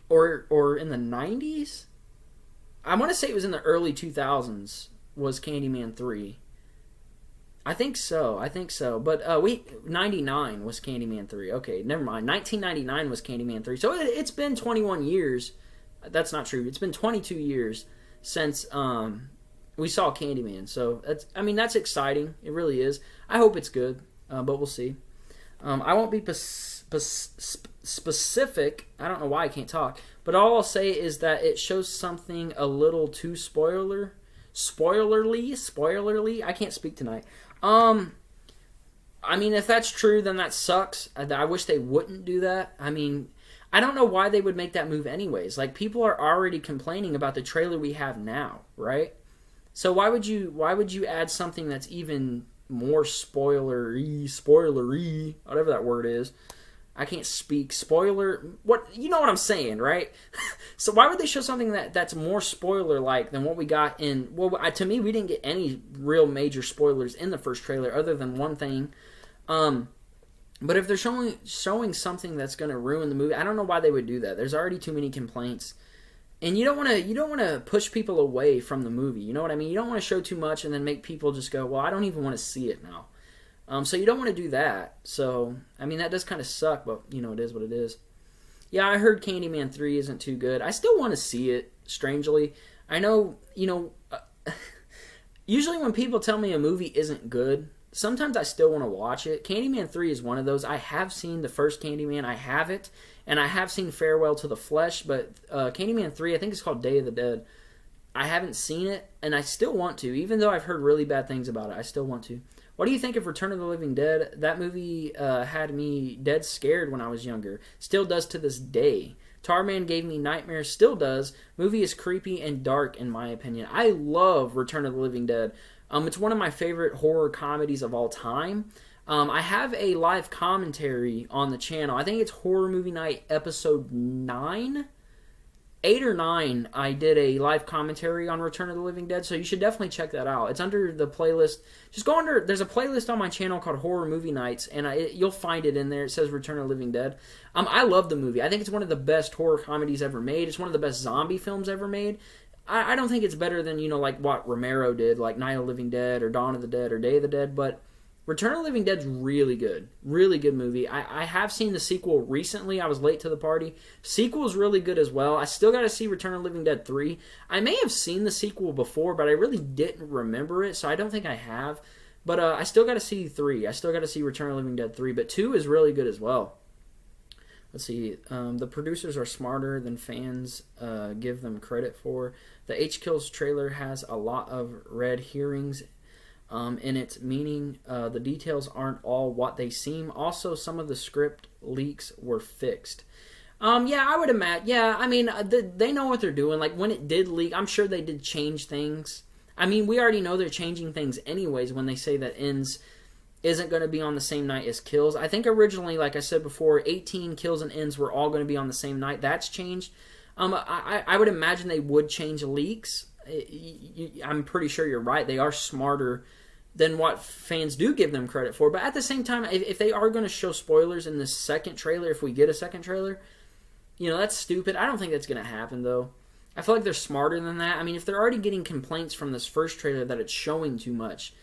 or in the 90s. I want to say it was in the early 2000s was Candyman 3. I think so. But 99 was Candyman 3. Okay, never mind. 1999 was Candyman 3. So it's been 21 years. That's not true. It's been 22 years since we saw Candyman. So that's exciting. It really is. I hope it's good, but we'll see. I won't be specific. I don't know why I can't talk. But all I'll say is that it shows something a little too spoilerly. I can't speak tonight. I mean, if that's true, then that sucks. I wish they wouldn't do that. I mean, I don't know why they would make that move anyways. Like, people are already complaining about the trailer we have now, right? So why would you add something that's even more spoilery, whatever that word is? I can't speak. Spoiler, what, you know what I'm saying, right? So why would they show something that's more spoiler-like than what we got in... Well, to me, we didn't get any real major spoilers in the first trailer other than one thing. But if they're showing something that's going to ruin the movie, I don't know why they would do that. There's already too many complaints. And you don't want to push people away from the movie. You know what I mean? You don't want to show too much and then make people just go, well, I don't even want to see it now. So you don't want to do that. So, I mean, that does kind of suck, but, you know, it is what it is. Yeah, I heard Candyman 3 isn't too good. I still want to see it, strangely. I know, usually when people tell me a movie isn't good, sometimes I still want to watch it. Candyman 3 is one of those. I have seen the first Candyman. I have it. And I have seen Farewell to the Flesh, but Candyman 3, I think it's called Day of the Dead. I haven't seen it, and I still want to. Even though I've heard really bad things about it, I still want to. What do you think of Return of the Living Dead? That movie had me dead scared when I was younger. Still does to this day. Tarman gave me nightmares. Still does. Movie is creepy and dark, in my opinion. I love Return of the Living Dead. It's one of my favorite horror comedies of all time. I have a live commentary on the channel. I think it's Horror Movie Night episode 9. 8 or 9, I did a live commentary on Return of the Living Dead, so you should definitely check that out. It's under the playlist. Just go under, there's a playlist on my channel called Horror Movie Nights, and you'll find it in there. It says Return of the Living Dead. I love the movie. I think it's one of the best horror comedies ever made. It's one of the best zombie films ever made. I don't think it's better than, like what Romero did, like Night of the Living Dead, or Dawn of the Dead, or Day of the Dead, but Return of the Living Dead's really good. Really good movie. I have seen the sequel recently. I was late to the party. Sequel's really good as well. I still got to see Return of the Living Dead 3. I may have seen the sequel before, but I really didn't remember it, so I don't think I have. But I still got to see 3. I still got to see Return of the Living Dead 3, but 2 is really good as well. Let's see. The producers are smarter than fans give them credit for. The H-Kills trailer has a lot of red herrings in its meaning. The details aren't all what they seem. Also, some of the script leaks were fixed. Yeah, I would imagine. Yeah, I mean, they know what they're doing. Like, when it did leak, I'm sure they did change things. I mean, we already know they're changing things anyways when they say that Ends isn't going to be on the same night as Kills. I think originally, like I said before, 18 Kills and Ends were all going to be on the same night. That's changed. I would imagine they would change leaks. I'm pretty sure you're right. They are smarter than what fans do give them credit for. But at the same time, if they are going to show spoilers in the second trailer, if we get a second trailer, that's stupid. I don't think that's going to happen, though. I feel like they're smarter than that. I mean, if they're already getting complaints from this first trailer that it's showing too much,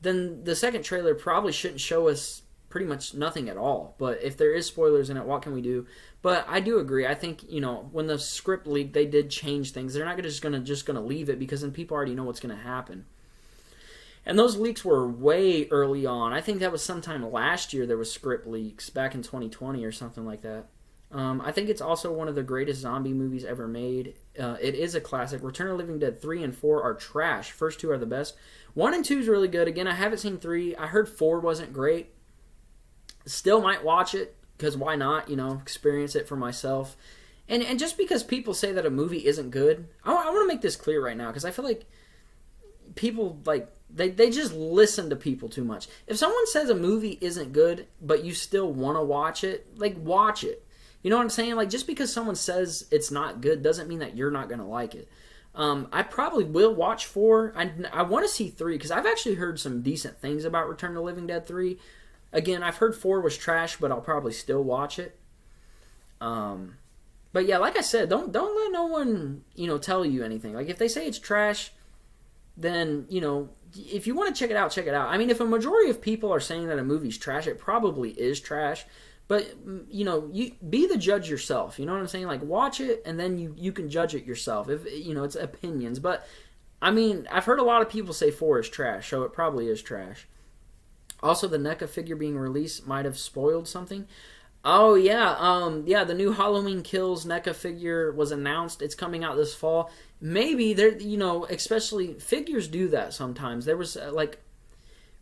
then the second trailer probably shouldn't show us pretty much nothing at all. But if there is spoilers in it, what can we do? But I do agree. I think, when the script leaked, they did change things. They're not just going to leave it because then people already know what's going to happen. And those leaks were way early on. I think that was sometime last year there was script leaks, back in 2020 or something like that. I think it's also one of the greatest zombie movies ever made. It is a classic. Return of the Living Dead 3 and 4 are trash. First two are the best. 1 and 2 is really good. Again, I haven't seen 3. I heard 4 wasn't great. Still might watch it, because why not? Experience it for myself. And just because people say that a movie isn't good, I want to make this clear right now, because I feel like people, they just listen to people too much. If someone says a movie isn't good, but you still want to watch it, watch it. You know what I'm saying? Just because someone says it's not good doesn't mean that you're not going to like it. I probably will watch 4. I want to see 3, because I've actually heard some decent things about Return of the Living Dead 3. Again, I've heard 4 was trash, but I'll probably still watch it. But yeah, like I said, don't let no one, tell you anything. If they say it's trash, then, if you want to check it out, check it out. I mean, if a majority of people are saying that a movie's trash, it probably is trash. But, you be the judge yourself. You know what I'm saying? Watch it, and then you can judge it yourself. If it's opinions. But, I mean, I've heard a lot of people say 4 is trash, so it probably is trash. Also, the NECA figure being released might have spoiled something. Oh, yeah. The new Halloween Kills NECA figure was announced. It's coming out this fall. Maybe, especially figures do that sometimes. There was,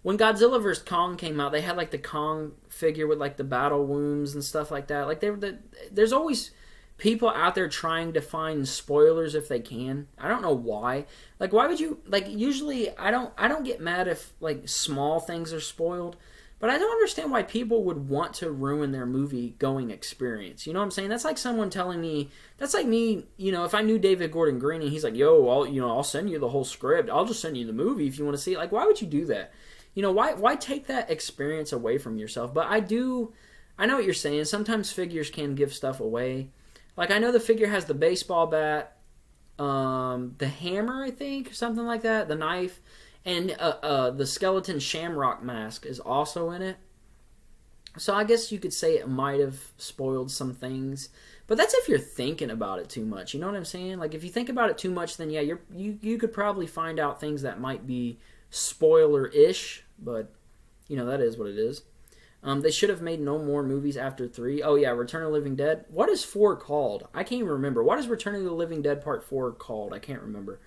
when Godzilla vs. Kong came out, they had, the Kong figure with, the battle wounds and stuff like that. There's always people out there trying to find spoilers if they can. I don't know why. Why would you... usually, I don't get mad if, small things are spoiled. But I don't understand why people would want to ruin their movie-going experience. You know what I'm saying? That's like someone telling me... That's like me, if I knew David Gordon Green and he's like, yo, I'll send you the whole script. I'll just send you the movie if you want to see it. Why would you do that? Why take that experience away from yourself? But I know what you're saying. Sometimes figures can give stuff away. I know the figure has the baseball bat, the hammer, I think, something like that, the knife, and the skeleton shamrock mask is also in it. So I guess you could say it might have spoiled some things. But that's if you're thinking about it too much. You know what I'm saying? If you think about it too much, then yeah, you could probably find out things that might be spoiler-ish. But, that is what it is. They should have made no more movies after 3. Oh, yeah, Return of the Living Dead. What is 4 called? I can't even remember. What is Return of the Living Dead Part 4 called? I can't remember.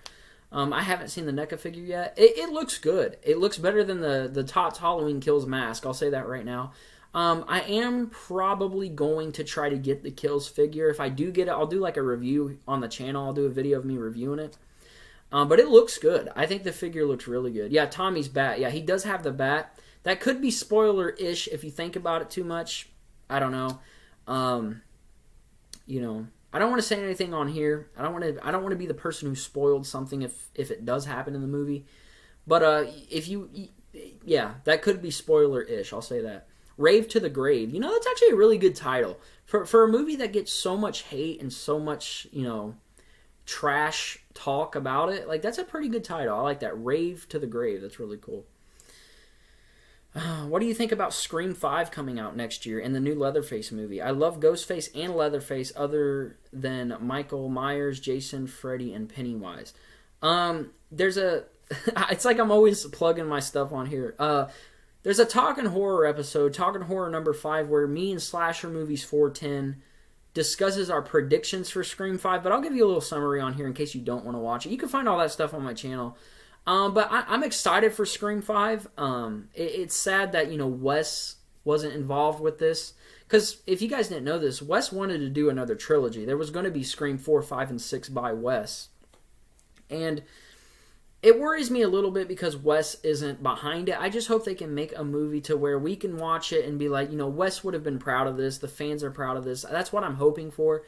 I haven't seen the NECA figure yet. It looks good. It looks better than the Tots Halloween Kills mask. I'll say that right now. I am probably going to try to get the Kills figure. If I do get it, I'll do a review on the channel. I'll do a video of me reviewing it. But it looks good. I think the figure looks really good. Yeah, Tommy's bat. Yeah, he does have the bat. That could be spoiler-ish if you think about it too much. I don't know. I don't want to say anything on here. I don't want to be the person who spoiled something if it does happen in the movie. But that could be spoiler-ish. I'll say that. Rave to the Grave. That's actually a really good title for a movie that gets so much hate and so much trash talk about it. That's a pretty good title. I like that. Rave to the Grave. That's really cool. What do you think about Scream 5 coming out next year and the new Leatherface movie? I love Ghostface and Leatherface other than Michael Myers, Jason, Freddy, and Pennywise. There's a... it's like I'm always plugging my stuff on here. There's a Talkin' Horror episode, Talkin' Horror number 5, where me and Slasher Movies 410 discusses our predictions for Scream 5, but I'll give you a little summary on here in case you don't want to watch it. You can find all that stuff on my channel. But I'm excited for Scream 5. It's sad that, Wes wasn't involved with this. Because if you guys didn't know this, Wes wanted to do another trilogy. There was going to be Scream 4, 5, and 6 by Wes. And it worries me a little bit because Wes isn't behind it. I just hope they can make a movie to where we can watch it and be like, Wes would have been proud of this. The fans are proud of this. That's what I'm hoping for.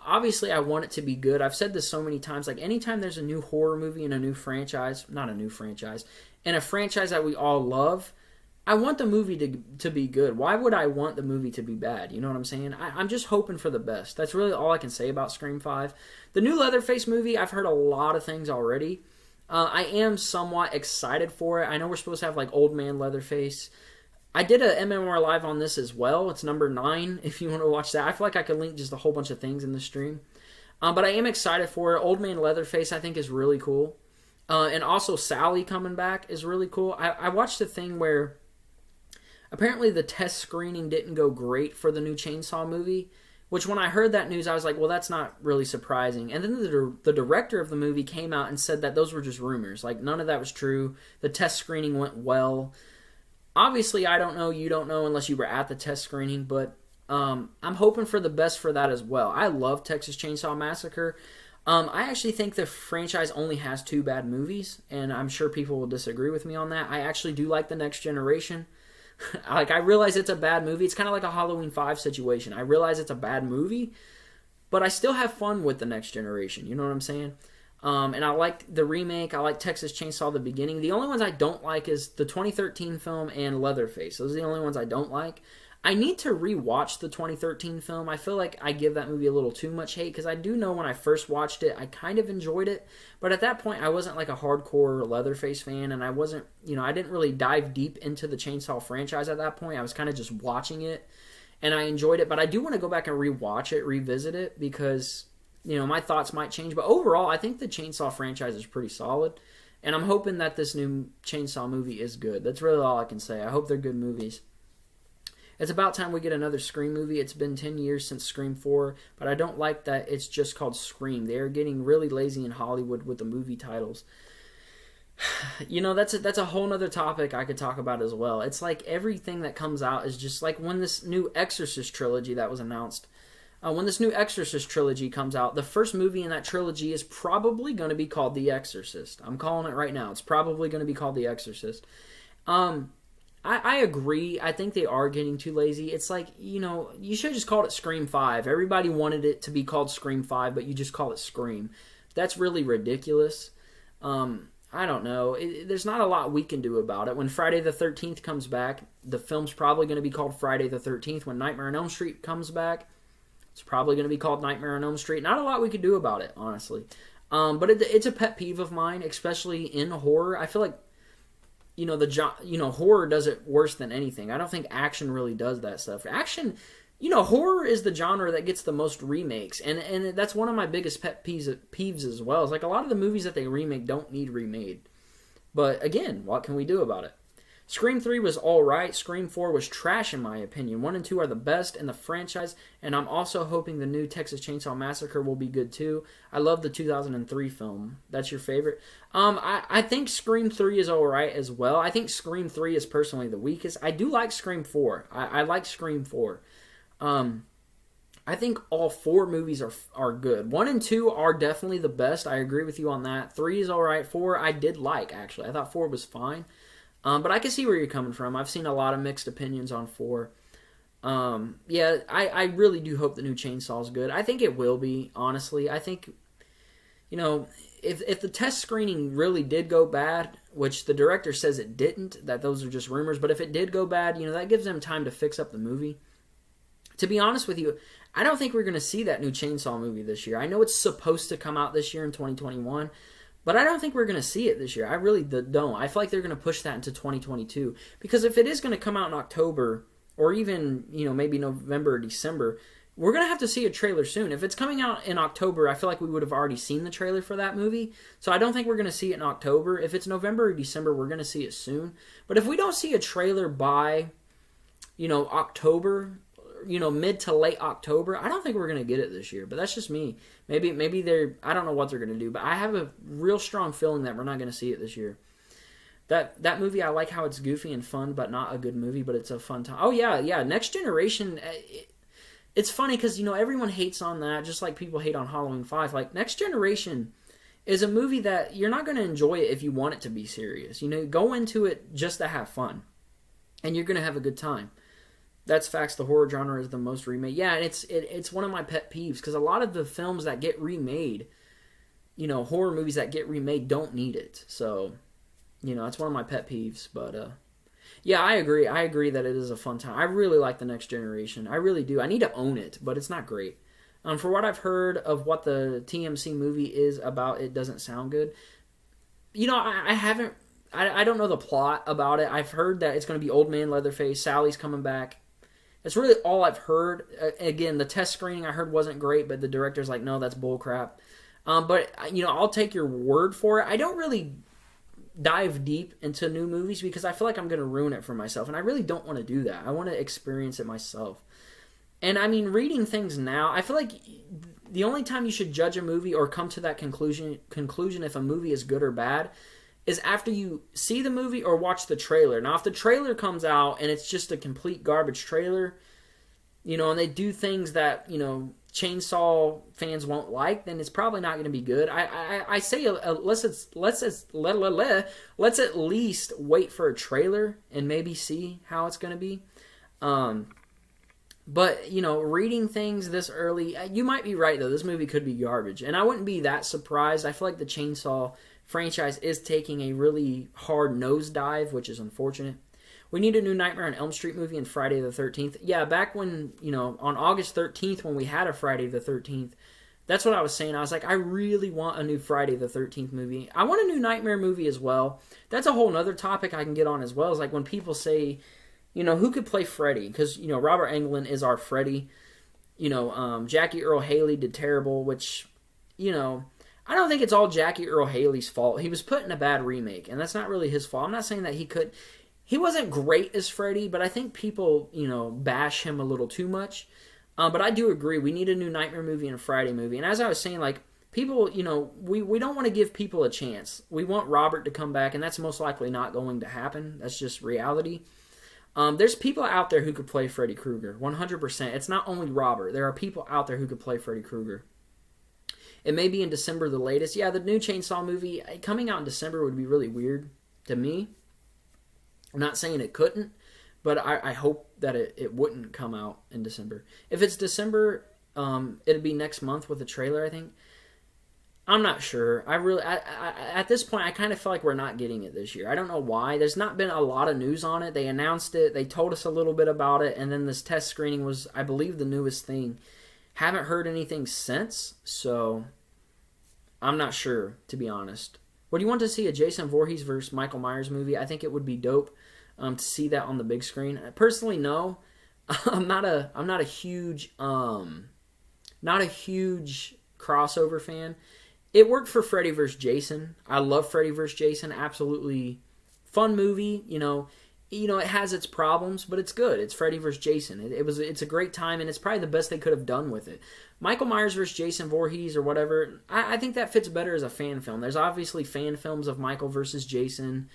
Obviously, I want it to be good. I've said this so many times. Anytime there's a new horror movie in a new franchise, not a new franchise, in a franchise that we all love, I want the movie to be good. Why would I want the movie to be bad? You know what I'm saying? I'm just hoping for the best. That's really all I can say about Scream 5. The new Leatherface movie, I've heard a lot of things already. I am somewhat excited for it. I know we're supposed to have Old Man Leatherface. I did a MMR live on this as well. It's number 9 if you want to watch that. I feel like I could link just a whole bunch of things in the stream. But I am excited for it. Old Man Leatherface I think is really cool. And also Sally coming back is really cool. I watched a thing where apparently the test screening didn't go great for the new Chainsaw movie, which when I heard that news, I was like, well, that's not really surprising. And then the director of the movie came out and said that those were just rumors. Like, none of that was true. The test screening went well. Obviously, I don't know. You don't know unless you were at the test screening. But I'm hoping for the best for that as well. I love Texas Chainsaw Massacre. I actually think the franchise only has 2 bad movies. And I'm sure people will disagree with me on that. I actually do like The Next Generation. Like, I realize it's a bad movie. It's kind of like a Halloween 5 situation. I realize it's a bad movie, but I still have fun with The Next Generation. You know what I'm saying? And I like the remake. I like Texas Chainsaw the beginning. The only ones I don't like is the 2013 film and Leatherface. Those are the only ones I don't like. I need to rewatch the 2013 film. I feel like I give that movie a little too much hate because I do know when I first watched it, I kind of enjoyed it. But at that point, I wasn't like a hardcore Leatherface fan, and I wasn't, I didn't really dive deep into the Chainsaw franchise at that point. I was kind of just watching it, and I enjoyed it. But I do want to go back and rewatch it, revisit it, because, my thoughts might change. But overall, I think the Chainsaw franchise is pretty solid, and I'm hoping that this new Chainsaw movie is good. That's really all I can say. I hope they're good movies. It's about time we get another Scream movie. It's been 10 years since Scream 4, but I don't like that it's just called Scream. They are getting really lazy in Hollywood with the movie titles. That's a whole nother topic I could talk about as well. It's like everything that comes out is just like when this new Exorcist trilogy that was announced. When this new Exorcist trilogy comes out, the first movie in that trilogy is probably going to be called The Exorcist. I'm calling it right now. It's probably going to be called The Exorcist. I agree. I think they are getting too lazy. It's like, you should have just called it Scream 5. Everybody wanted it to be called Scream 5, but you just call it Scream. That's really ridiculous. I don't know. There's not a lot we can do about it. When Friday the 13th comes back, the film's probably going to be called Friday the 13th. When Nightmare on Elm Street comes back, it's probably going to be called Nightmare on Elm Street. Not a lot we can do about it, honestly. But it's a pet peeve of mine, especially in horror. I feel like horror does it worse than anything. I don't think action really does that stuff. Action, horror is the genre that gets the most remakes, and that's one of my biggest pet peeves as well. It's like a lot of the movies that they remake don't need remade. But again, what can we do about it? Scream 3 was alright. Scream 4 was trash in my opinion. 1 and 2 are the best in the franchise, and I'm also hoping the new Texas Chainsaw Massacre will be good too. I love the 2003 film. That's your favorite? I think Scream 3 is alright as well. I think Scream 3 is personally the weakest. I do like Scream 4. I like Scream 4. I think all 4 movies are good. 1 and 2 are definitely the best. I agree with you on that. 3 is alright. 4 I did like, actually. I thought 4 was fine. But I can see where you're coming from. I've seen a lot of mixed opinions on 4. I really do hope the new Chainsaw is good. I think it will be, honestly. I think, if the test screening really did go bad, which the director says it didn't, that those are just rumors, but if it did go bad, that gives them time to fix up the movie. To be honest with you, I don't think we're going to see that new Chainsaw movie this year. I know it's supposed to come out this year in 2021, but I don't think we're going to see it this year. I really don't. I feel like they're going to push that into 2022. Because if it is going to come out in October, or even, maybe November or December, we're going to have to see a trailer soon. If it's coming out in October, I feel like we would have already seen the trailer for that movie. So I don't think we're going to see it in October. If it's November or December, we're going to see it soon. But if we don't see a trailer by, October, mid to late October, I don't think we're going to get it this year. But that's just me. Maybe I don't know what they're going to do, but I have a real strong feeling that we're not going to see it this year. That movie, I like how it's goofy and fun, but not a good movie, but it's a fun time. Oh, yeah, Next Generation, it's funny because, everyone hates on that, just like people hate on Halloween 5. Like, Next Generation is a movie that you're not going to enjoy it if you want it to be serious. Go into it just to have fun, and you're going to have a good time. That's facts. The horror genre is the most remade. Yeah, and it's one of my pet peeves because a lot of the films that get remade, horror movies that get remade don't need it. So, it's one of my pet peeves. But, yeah, I agree. I agree that it is a fun time. I really like The Next Generation. I really do. I need to own it, but it's not great. For what I've heard of what the TMC movie is about, it doesn't sound good. I don't know the plot about it. I've heard that it's going to be Old Man Leatherface. Sally's coming back. That's really all I've heard. Again, the test screening I heard wasn't great, but the director's like, no, that's bullcrap. But, I'll take your word for it. I don't really dive deep into new movies because I feel like I'm going to ruin it for myself. And I really don't want to do that. I want to experience it myself. And, reading things now, I feel like the only time you should judge a movie or come to that conclusion if a movie is good or bad is after you see the movie or watch the trailer. Now, if the trailer comes out and it's just a complete garbage trailer, and they do things that, Chainsaw fans won't like, then it's probably not going to be good. I say let's at least wait for a trailer and maybe see how it's going to be. But, reading things this early, you might be right, though. This movie could be garbage. And I wouldn't be that surprised. I feel like the Chainsaw franchise is taking a really hard nosedive, which is unfortunate. We need a new Nightmare on Elm Street movie and Friday the 13th. Yeah, back when, on August 13th when we had a Friday the 13th, that's what I was saying. I was like, I really want a new Friday the 13th movie. I want a new Nightmare movie as well. That's a whole other topic I can get on as well. Is like when people say, who could play Freddy? Because, Robert Englund is our Freddy. Jackie Earle Haley did terrible, which, I don't think it's all Jackie Earle Haley's fault. He was put in a bad remake, and that's not really his fault. I'm not saying that he wasn't great as Freddy, but I think people, bash him a little too much. But I do agree, we need a new Nightmare movie and a Friday movie. And as I was saying, like, people, we don't want to give people a chance. We want Robert to come back, and that's most likely not going to happen. That's just reality. There's people out there who could play Freddy Krueger, 100%. It's not only Robert. There are people out there who could play Freddy Krueger. It may be in December the latest. Yeah, the new Chainsaw movie coming out in December would be really weird to me. I'm not saying it couldn't, but I hope that it wouldn't come out in December. If it's December, it'd be next month with a trailer, I think. I'm not sure. At this point, I kind of feel like we're not getting it this year. I don't know why. There's not been a lot of news on it. They announced it. They told us a little bit about it, and then this test screening was, I believe, the newest thing. Haven't heard anything since, so I'm not sure, to be honest. Would you want to see a Jason Voorhees versus Michael Myers movie? I think it would be dope to see that on the big screen. Personally, no. I'm not a huge crossover fan. It worked for Freddy vs. Jason. I love Freddy vs. Jason. Absolutely fun movie. It has its problems, but it's good. It's Freddy vs. Jason. It's a great time, and it's probably the best they could have done with it. Michael Myers vs. Jason Voorhees or whatever, I think that fits better as a fan film. There's obviously fan films of Michael versus Jason.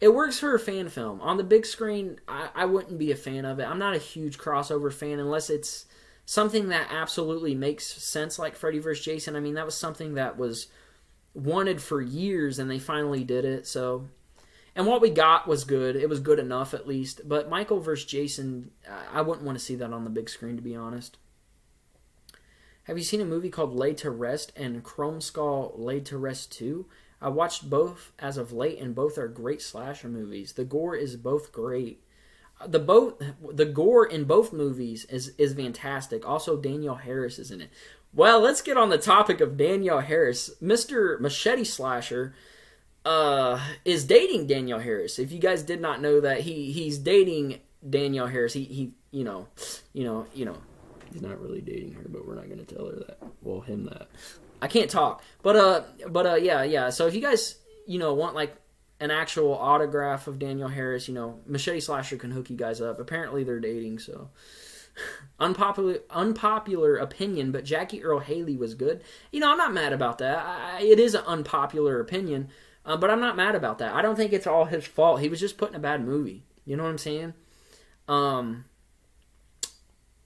It works for a fan film. On the big screen, I wouldn't be a fan of it. I'm not a huge crossover fan unless it's something that absolutely makes sense, like Freddy vs. Jason. That was something that was wanted for years, and they finally did it. So, and what we got was good. It was good enough, at least. But Michael vs. Jason, I wouldn't want to see that on the big screen, to be honest. Have you seen a movie called Laid to Rest and Chrome Skull Laid to Rest 2? I watched both as of late, and both are great slasher movies. The gore is both great. The gore in both movies is fantastic. Also, Danielle Harris is in it. Well, let's get on the topic of Danielle Harris. Mr. Machete Slasher is dating Danielle Harris. If you guys did not know that, he's dating Danielle Harris. He's not really dating her, but we're not going to tell her that. Well, him that. I can't talk. But yeah. So if you guys, want like an actual autograph of Danielle Harris, Machete Slasher can hook you guys up. Apparently they're dating, so unpopular opinion, but Jackie Earle Haley was good. I'm not mad about that. It is an unpopular opinion, but I'm not mad about that. I don't think it's all his fault. He was just put in a bad movie. You know what I'm saying?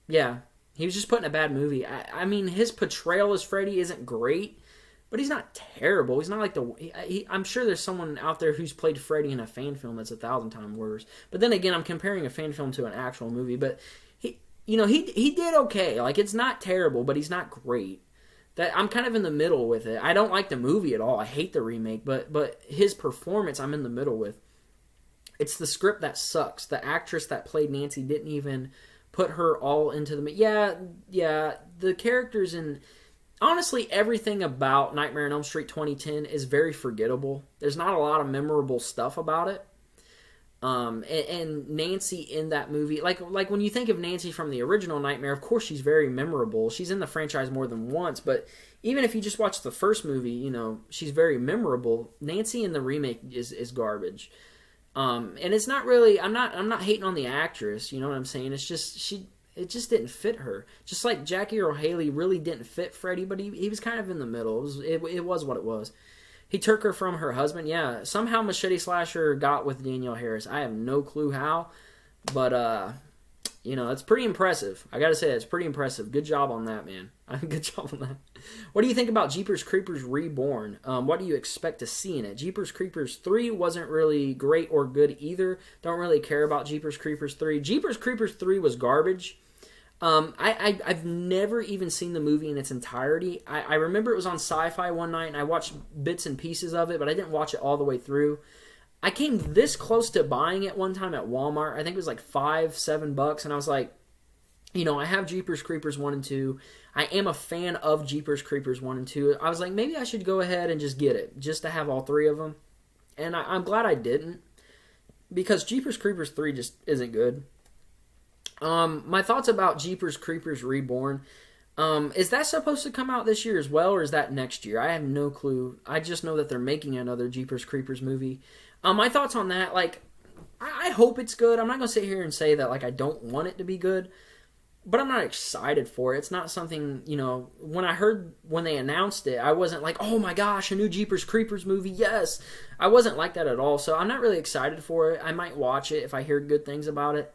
Yeah. He was just put in a bad movie. His portrayal as Freddy isn't great, but he's not terrible. He's not like I'm sure there's someone out there who's played Freddy in a fan film that's 1,000 times worse. But then again, I'm comparing a fan film to an actual movie. But he did okay. Like, it's not terrible, but he's not great. That I'm kind of in the middle with it. I don't like the movie at all. I hate the remake, but his performance, I'm in the middle with. It's the script that sucks. The actress that played Nancy didn't even put her all into the... Yeah, the characters and... Honestly, everything about Nightmare on Elm Street 2010 is very forgettable. There's not a lot of memorable stuff about it. And Nancy in that movie, like when you think of Nancy from the original Nightmare, of course she's very memorable. She's in the franchise more than once, but even if you just watch the first movie, you know, she's very memorable. Nancy in the remake is garbage. And it's not really, I'm not hating on the actress, you know what I'm saying? It's just it just didn't fit her. Just like Jackie Earle Haley really didn't fit Freddy, but he was kind of in the middle. It was what it was. He took her from her husband. Yeah, somehow Machete Slasher got with Danielle Harris. I have no clue how, but you know, it's pretty impressive. I gotta say, it's pretty impressive. Good job on that, man. Good job on that. What do you think about Jeepers Creepers Reborn? What do you expect to see in it? Jeepers Creepers 3 wasn't really great or good either. Don't really care about Jeepers Creepers 3. Jeepers Creepers 3 was garbage. I've never even seen the movie in its entirety. I remember it was on Sci-Fi one night, and I watched bits and pieces of it, but I didn't watch it all the way through. I came this close to buying it one time at Walmart. I think it was like $5-7, and I was like, you know, I have Jeepers Creepers 1 and 2. I am a fan of Jeepers Creepers 1 and 2. I was like, maybe I should go ahead and just get it, just to have all three of them. And I'm glad I didn't, because Jeepers Creepers 3 just isn't good. My thoughts about Jeepers Creepers Reborn. Is that supposed to come out this year as well, or is that next year? I have no clue. I just know that they're making another Jeepers Creepers movie. My thoughts on that, like, I hope it's good. I'm not going to sit here and say that, like, I don't want it to be good, but I'm not excited for it. It's not something, you know, when they announced it, I wasn't like, oh my gosh, a new Jeepers Creepers movie, yes. I wasn't like that at all, so I'm not really excited for it. I might watch it if I hear good things about it.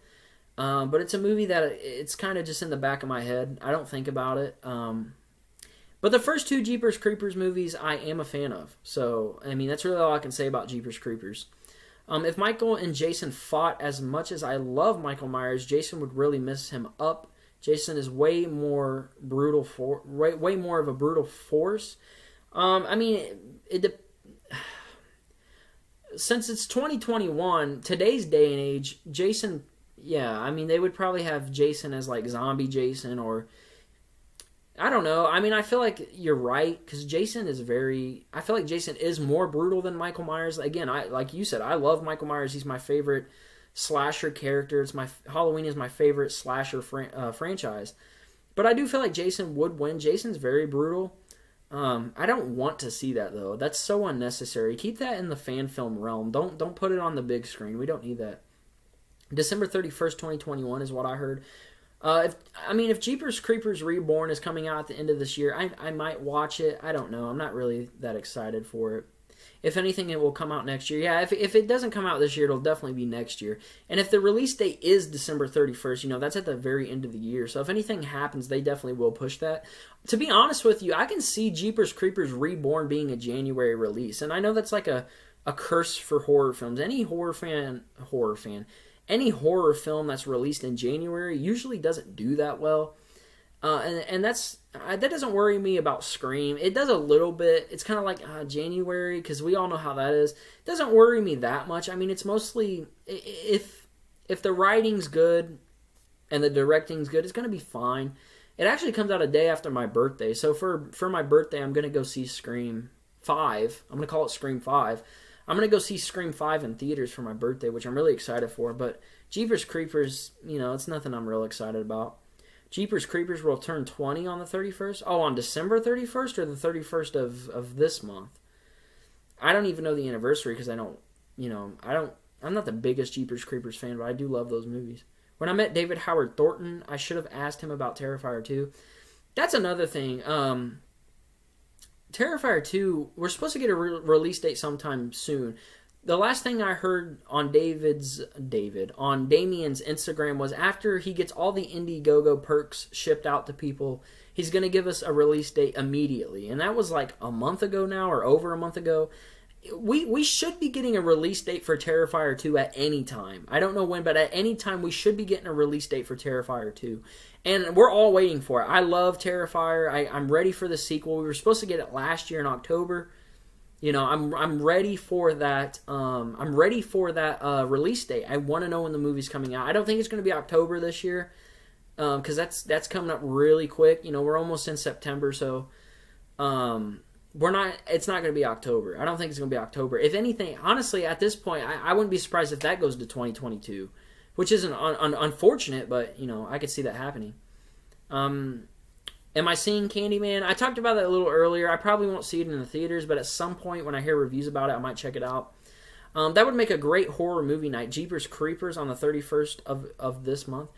But it's a movie that it's kind of just in the back of my head. I don't think about it. But the first two Jeepers Creepers movies I am a fan of. So, I mean, that's really all I can say about Jeepers Creepers. If Michael and Jason fought, as much as I love Michael Myers, Jason would really mess him up. Jason is way more brutal, way more of a brutal force. I mean, since it's 2021, today's day and age, Jason... Yeah, I mean, they would probably have Jason as, like, zombie Jason, or... I don't know. I mean, I feel like you're right, because Jason is very... I feel like Jason is more brutal than Michael Myers. Again, like you said, I love Michael Myers. He's my favorite slasher character. Halloween is my favorite slasher franchise. But I do feel like Jason would win. Jason's very brutal. I don't want to see that, though. That's so unnecessary. Keep that in the fan film realm. Don't put it on the big screen. We don't need that. December 31st, 2021 is what I heard. If Jeepers Creepers Reborn is coming out at the end of this year, I might watch it. I don't know. I'm not really that excited for it. If anything, it will come out next year. Yeah, if it doesn't come out this year, it'll definitely be next year. And if the release date is December 31st, you know, that's at the very end of the year. So if anything happens, they definitely will push that. To be honest with you, I can see Jeepers Creepers Reborn being a January release. And I know that's like a curse for horror films. Any horror Any horror film that's released in January usually doesn't do that well. And that doesn't worry me about Scream. It does a little bit. It's kind of like January, because we all know how that is. It doesn't worry me that much. I mean, it's mostly, if the writing's good and the directing's good, it's going to be fine. It actually comes out a day after my birthday. So for my birthday, I'm going to go see Scream 5. I'm going to call it Scream 5. I'm going to go see Scream 5 in theaters for my birthday, which I'm really excited for. But Jeepers Creepers, you know, it's nothing I'm real excited about. Jeepers Creepers will turn 20 on the 31st. Oh, on December 31st or the 31st of this month? I don't even know the anniversary, because I'm not the biggest Jeepers Creepers fan, but I do love those movies. When I met David Howard Thornton, I should have asked him about Terrifier 2. That's another thing. Terrifier 2, we're supposed to get a release date sometime soon. The last thing I heard on Damien's Instagram was after he gets all the Indiegogo perks shipped out to people, he's going to give us a release date immediately. And that was like a month ago now, or over a month ago. We should be getting a release date for Terrifier 2 at any time. I don't know when, but at any time we should be getting a release date for Terrifier 2. And we're all waiting for it. I love Terrifier. I'm ready for the sequel. We were supposed to get it last year in October. You know, I'm ready for that. I'm ready for that release date. I want to know when the movie's coming out. I don't think it's going to be October this year, because that's coming up really quick. You know, we're almost in September, so it's not going to be October. I don't think it's going to be October. If anything, honestly, at this point, I wouldn't be surprised if that goes to 2022, which isn't unfortunate, but, I could see that happening. Am I seeing Candyman? I talked about that a little earlier. I probably won't see it in the theaters, but at some point when I hear reviews about it, I might check it out. That would make a great horror movie night. Jeepers Creepers on the 31st of this month.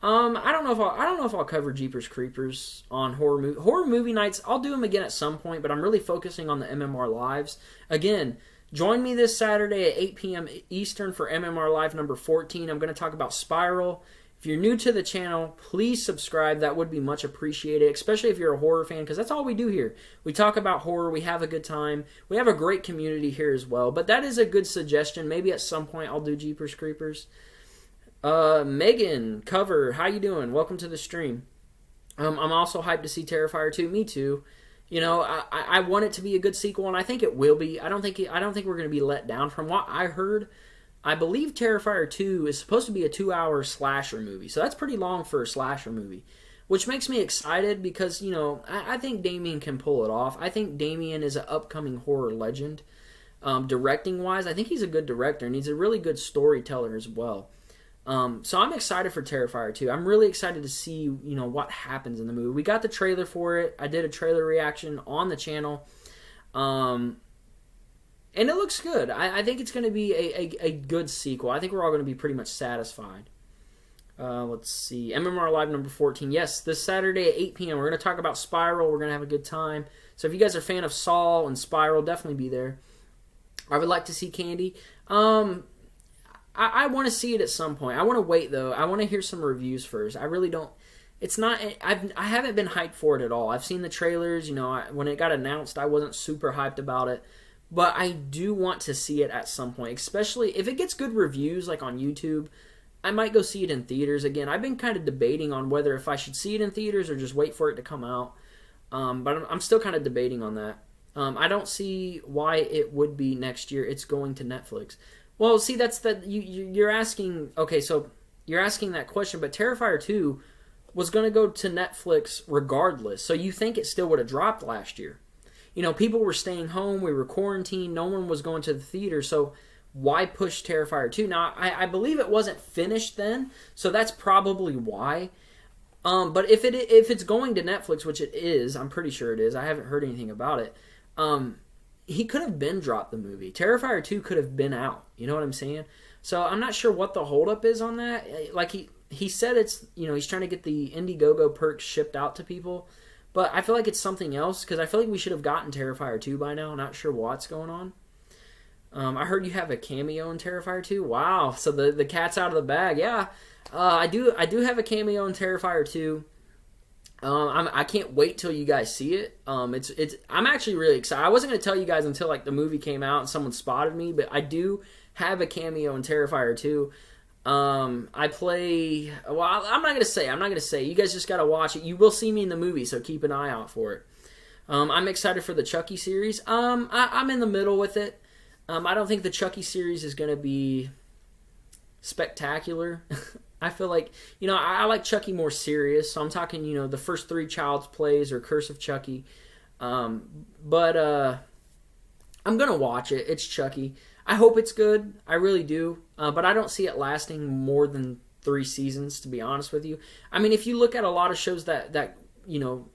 I don't know if I'll cover Jeepers Creepers on horror movie nights. I'll do them again at some point, but I'm really focusing on the MMR lives. Again, join me this Saturday at 8 p.m. Eastern for MMR Live number 14. I'm going to talk about Spiral. If you're new to the channel, please subscribe. That would be much appreciated, especially if you're a horror fan, because that's all we do here. We talk about horror. We have a good time. We have a great community here as well. But that is a good suggestion. Maybe at some point I'll do Jeepers Creepers. Megan, Cover, how you doing? Welcome to the stream. I'm also hyped to see Terrifier 2. Me too. I want it to be a good sequel, and I think it will be. I don't think we're going to be let down. From what I heard, I believe Terrifier 2 is supposed to be a 2-hour slasher movie. So that's pretty long for a slasher movie, which makes me excited because, I think Damien can pull it off. I think Damien is an upcoming horror legend. Directing-wise, I think he's a good director, and he's a really good storyteller as well. So I'm excited for Terrifier 2. I'm really excited to see, what happens in the movie. We got the trailer for it. I did a trailer reaction on the channel. And it looks good. I think it's going to be a good sequel. I think we're all going to be pretty much satisfied. Let's see. MMR Live number 14. Yes, this Saturday at 8 p.m. We're going to talk about Spiral. We're going to have a good time. So if you guys are a fan of Saw and Spiral, definitely be there. I would like to see Candy. I want to see it at some point. I want to wait, though. I want to hear some reviews first. I really don't. It's not. I haven't been hyped for it at all. I've seen the trailers. When it got announced, I wasn't super hyped about it. But I do want to see it at some point, especially if it gets good reviews, like on YouTube. I might go see it in theaters again. I've been kind of debating on whether if I should see it in theaters or just wait for it to come out. But I'm still kind of debating on that. I don't see why it would be next year. It's going to Netflix. Well, see, that's that you're asking. Okay, so you're asking that question, but Terrifier 2 was going to go to Netflix regardless. So you think it still would have dropped last year? People were staying home. We were quarantined. No one was going to the theater. So why push Terrifier 2? Now, I believe it wasn't finished then, so that's probably why. But if it's going to Netflix, which it is, I'm pretty sure it is. I haven't heard anything about it. He could have been dropped the movie. Terrifier 2 could have been out. You know what I'm saying? So I'm not sure what the holdup is on that. Like he said it's, he's trying to get the Indiegogo perks shipped out to people. But I feel like it's something else, because I feel like we should have gotten Terrifier 2 by now. Not sure what's going on. I heard you have a cameo in Terrifier 2. Wow, so the cat's out of the bag. Yeah, I do have a cameo in Terrifier 2. I can't wait till you guys see it. I'm actually really excited. I wasn't going to tell you guys until like the movie came out and someone spotted me, but I do have a cameo in Terrifier 2. I play. Well, I'm not gonna say. You guys just gotta watch it. You will see me in the movie, so keep an eye out for it. I'm excited for the Chucky series. I'm in the middle with it. I don't think the Chucky series is gonna be spectacular. I feel like I like Chucky more serious. So I'm talking the first 3 Child's Plays or Curse of Chucky. But I'm gonna watch it. It's Chucky. I hope it's good. I really do. But I don't see it lasting more than 3 seasons, to be honest with you. I mean, if you look at a lot of shows that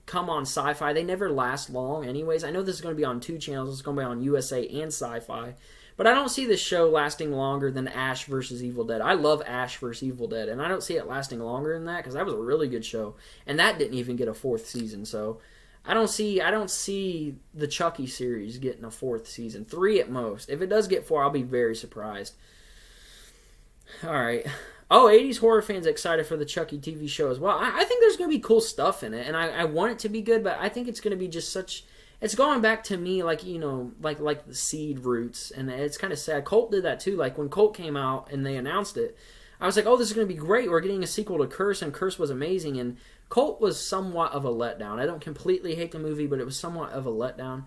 come on Sci-Fi, they never last long anyways. I know this is going to be on 2 channels. It's going to be on USA and Sci-Fi. But I don't see this show lasting longer than Ash vs. Evil Dead. I love Ash vs. Evil Dead, and I don't see it lasting longer than that, because that was a really good show. And that didn't even get a 4th season, so I don't see the Chucky series getting a 4th season. 3 at most. If it does get 4, I'll be very surprised. Alright. Oh, 80s horror fans excited for the Chucky TV show as well. I think there's going to be cool stuff in it, and I want it to be good, but I think it's going to be just such... It's going back to me like the Seed roots, and it's kind of sad. Cult did that too. Like when Cult came out and they announced it, I was like, oh, this is going to be great. We're getting a sequel to Curse, and Curse was amazing, and Cult was somewhat of a letdown. I don't completely hate the movie, but it was somewhat of a letdown.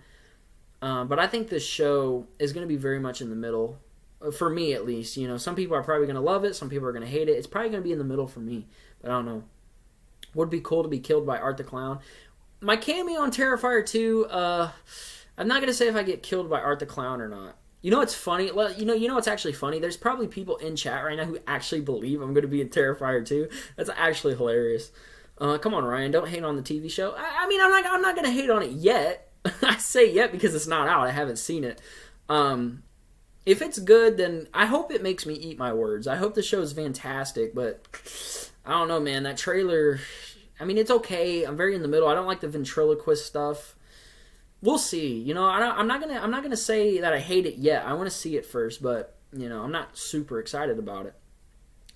But I think this show is going to be very much in the middle, for me at least. Some people are probably going to love it, some people are going to hate it. It's probably going to be in the middle for me, but I don't know. Would be cool to be killed by Art the Clown. My cameo on Terrifier 2, I'm not gonna say if I get killed by Art the Clown or not. You know what's funny? Well, you know what's actually funny? There's probably people in chat right now who actually believe I'm going to be in Terrifier 2. That's actually hilarious. Come on, Ryan, don't hate on the TV show. I mean, I'm not going to hate on it yet. I say yet because it's not out. I haven't seen it. If it's good, then I hope it makes me eat my words. I hope the show is fantastic, but I don't know, man. That trailer, I mean, it's okay. I'm very in the middle. I don't like the ventriloquist stuff. We'll see. You know, I'm not gonna say that I hate it yet. I want to see it first, but you know, I'm not super excited about it.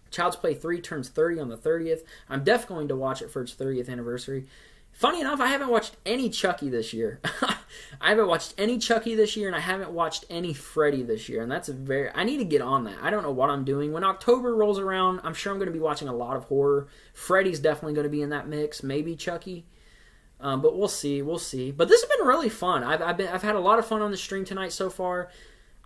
Child's Play 3 turns 30 on the 30th. I'm definitely going to watch it for its 30th anniversary. Funny enough, I haven't watched any Chucky this year. I haven't watched any Chucky this year, and I haven't watched any Freddy this year, and that's I need to get on that. I don't know what I'm doing. When October rolls around, I'm sure I'm going to be watching a lot of horror. Freddy's definitely going to be in that mix. Maybe Chucky. But we'll see. But this has been really fun. I've had a lot of fun on the stream tonight so far.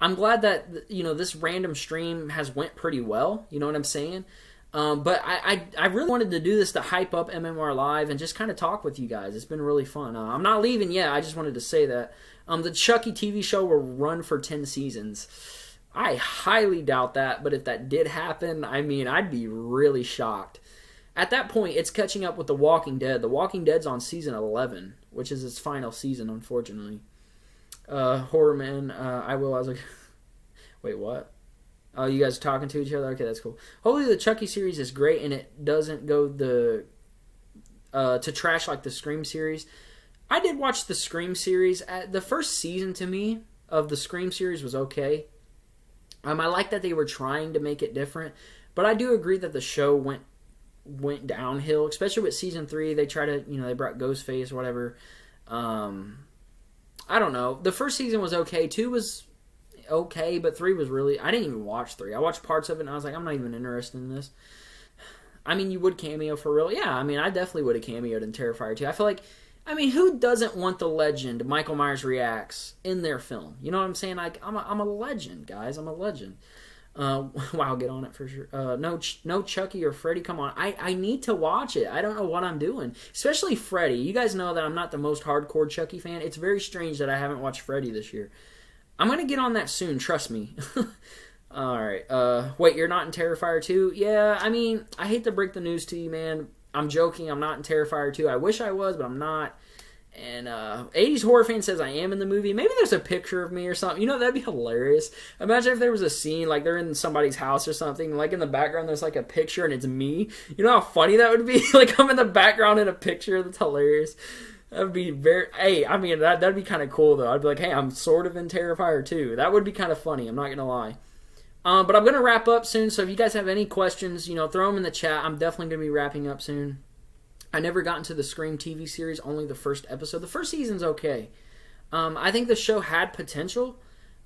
I'm glad that, you know, this random stream has went pretty well. You know what I'm saying? But I really wanted to do this to hype up MMR Live and just kind of talk with you guys. It's been really fun. I'm not leaving yet. I just wanted to say that. The Chucky TV show will run for 10 seasons. I highly doubt that, but if that did happen, I mean, I'd be really shocked. At that point, it's catching up with The Walking Dead. The Walking Dead's on season 11, which is its final season, unfortunately. Horror Man, I will. I was like, wait, what? Oh, you guys are talking to each other? Okay, that's cool. Hopefully the Chucky series is great and it doesn't go to trash like the Scream series. I did watch the Scream series. The first season to me of the Scream series was okay. I like that they were trying to make it different, but I do agree that the show went downhill, especially with season 3. They try to, you know, they brought Ghostface or whatever. I don't know. The first season was okay. 2 was okay, but 3 was really... I didn't even watch 3. I watched parts of it and I was like, I'm not even interested in this. I mean, you would cameo for real. Yeah, I mean, I definitely would have cameoed in Terrifier 2. I feel like, I mean, who doesn't want the legend Michael Myers Reacts in their film? You know what I'm saying? Like, I'm a legend, guys. I'm a legend. Wow, get on it for sure. No Chucky or Freddy. Come on, I need to watch it. I don't know what I'm doing, especially Freddy. You guys know that I'm not the most hardcore Chucky fan. It's very strange that I haven't watched Freddy this year. I'm gonna get on that soon. Trust me. All right. Wait, you're not in Terrifier 2? Yeah. I mean, I hate to break the news to you, man. I'm joking. I'm not in Terrifier 2. I wish I was, but I'm not. And 80s Horror Fan says I am in the movie. Maybe there's a picture of me or something. You know, that'd be hilarious. Imagine if there was a scene, like they're in somebody's house or something, like in the background there's like a picture and it's me. You know how funny that would be? Like I'm in the background in a picture. That's hilarious. That would be very... Hey, I mean, that'd be kind of cool, though. I'd be like, hey, I'm sort of in Terrifier 2. That would be kind of funny. I'm not going to lie. But I'm going to wrap up soon, so if you guys have any questions, you know, throw them in the chat. I'm definitely going to be wrapping up soon. I never got into the Scream TV series, only the first episode. The first season's okay. I think the show had potential,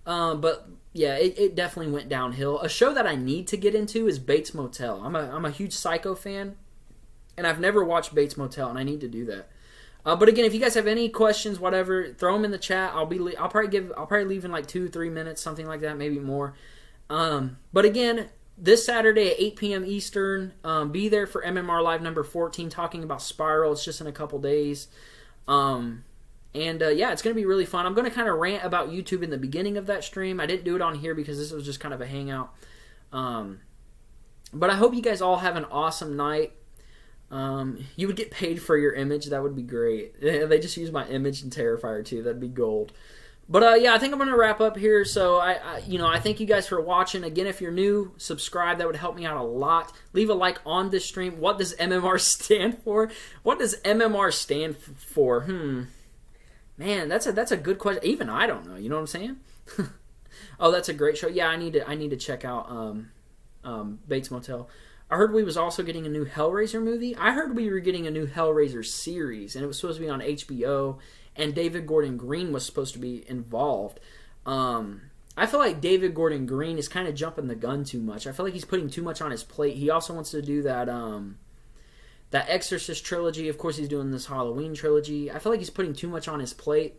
but yeah, it definitely went downhill. A show that I need to get into is Bates Motel. I'm a huge Psycho fan, and I've never watched Bates Motel, and I need to do that. But again, if you guys have any questions, whatever, throw them in the chat. I'll probably leave in like 2-3 minutes, something like that, maybe more. But again, this Saturday at 8 p.m. Eastern, be there for MMR Live number 14, talking about Spiral. It's just in a couple days. Yeah, it's going to be really fun. I'm going to kind of rant about YouTube in the beginning of that stream. I didn't do it on here because this was just kind of a hangout. But I hope you guys all have an awesome night. You would get paid for your image. That would be great. They just use my image in Terrifier 2. That'd be gold. But yeah, I think I'm going to wrap up here. So I thank you guys for watching. Again, if you're new, subscribe. That would help me out a lot. Leave a like on this stream. What does MMR stand for? What does MMR stand for? Man, that's a good question. Even I don't know. You know what I'm saying? Oh, that's a great show. Yeah, I need to check out Bates Motel. I heard we was also getting a new Hellraiser movie. I heard we were getting a new Hellraiser series, and it was supposed to be on HBO, and David Gordon Green was supposed to be involved. I feel like David Gordon Green is kind of jumping the gun too much. I feel like he's putting too much on his plate. He also wants to do that Exorcist trilogy. Of course, he's doing this Halloween trilogy. I feel like he's putting too much on his plate.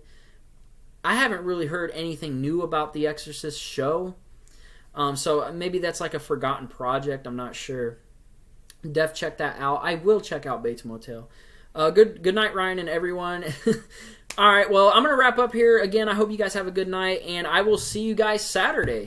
I haven't really heard anything new about the Exorcist show. So maybe that's like a forgotten project. I'm not sure. Def, check that out. I will check out Bates Motel. Good night, Ryan and everyone. All right, well, I'm going to wrap up here. Again, I hope you guys have a good night, and I will see you guys Saturday.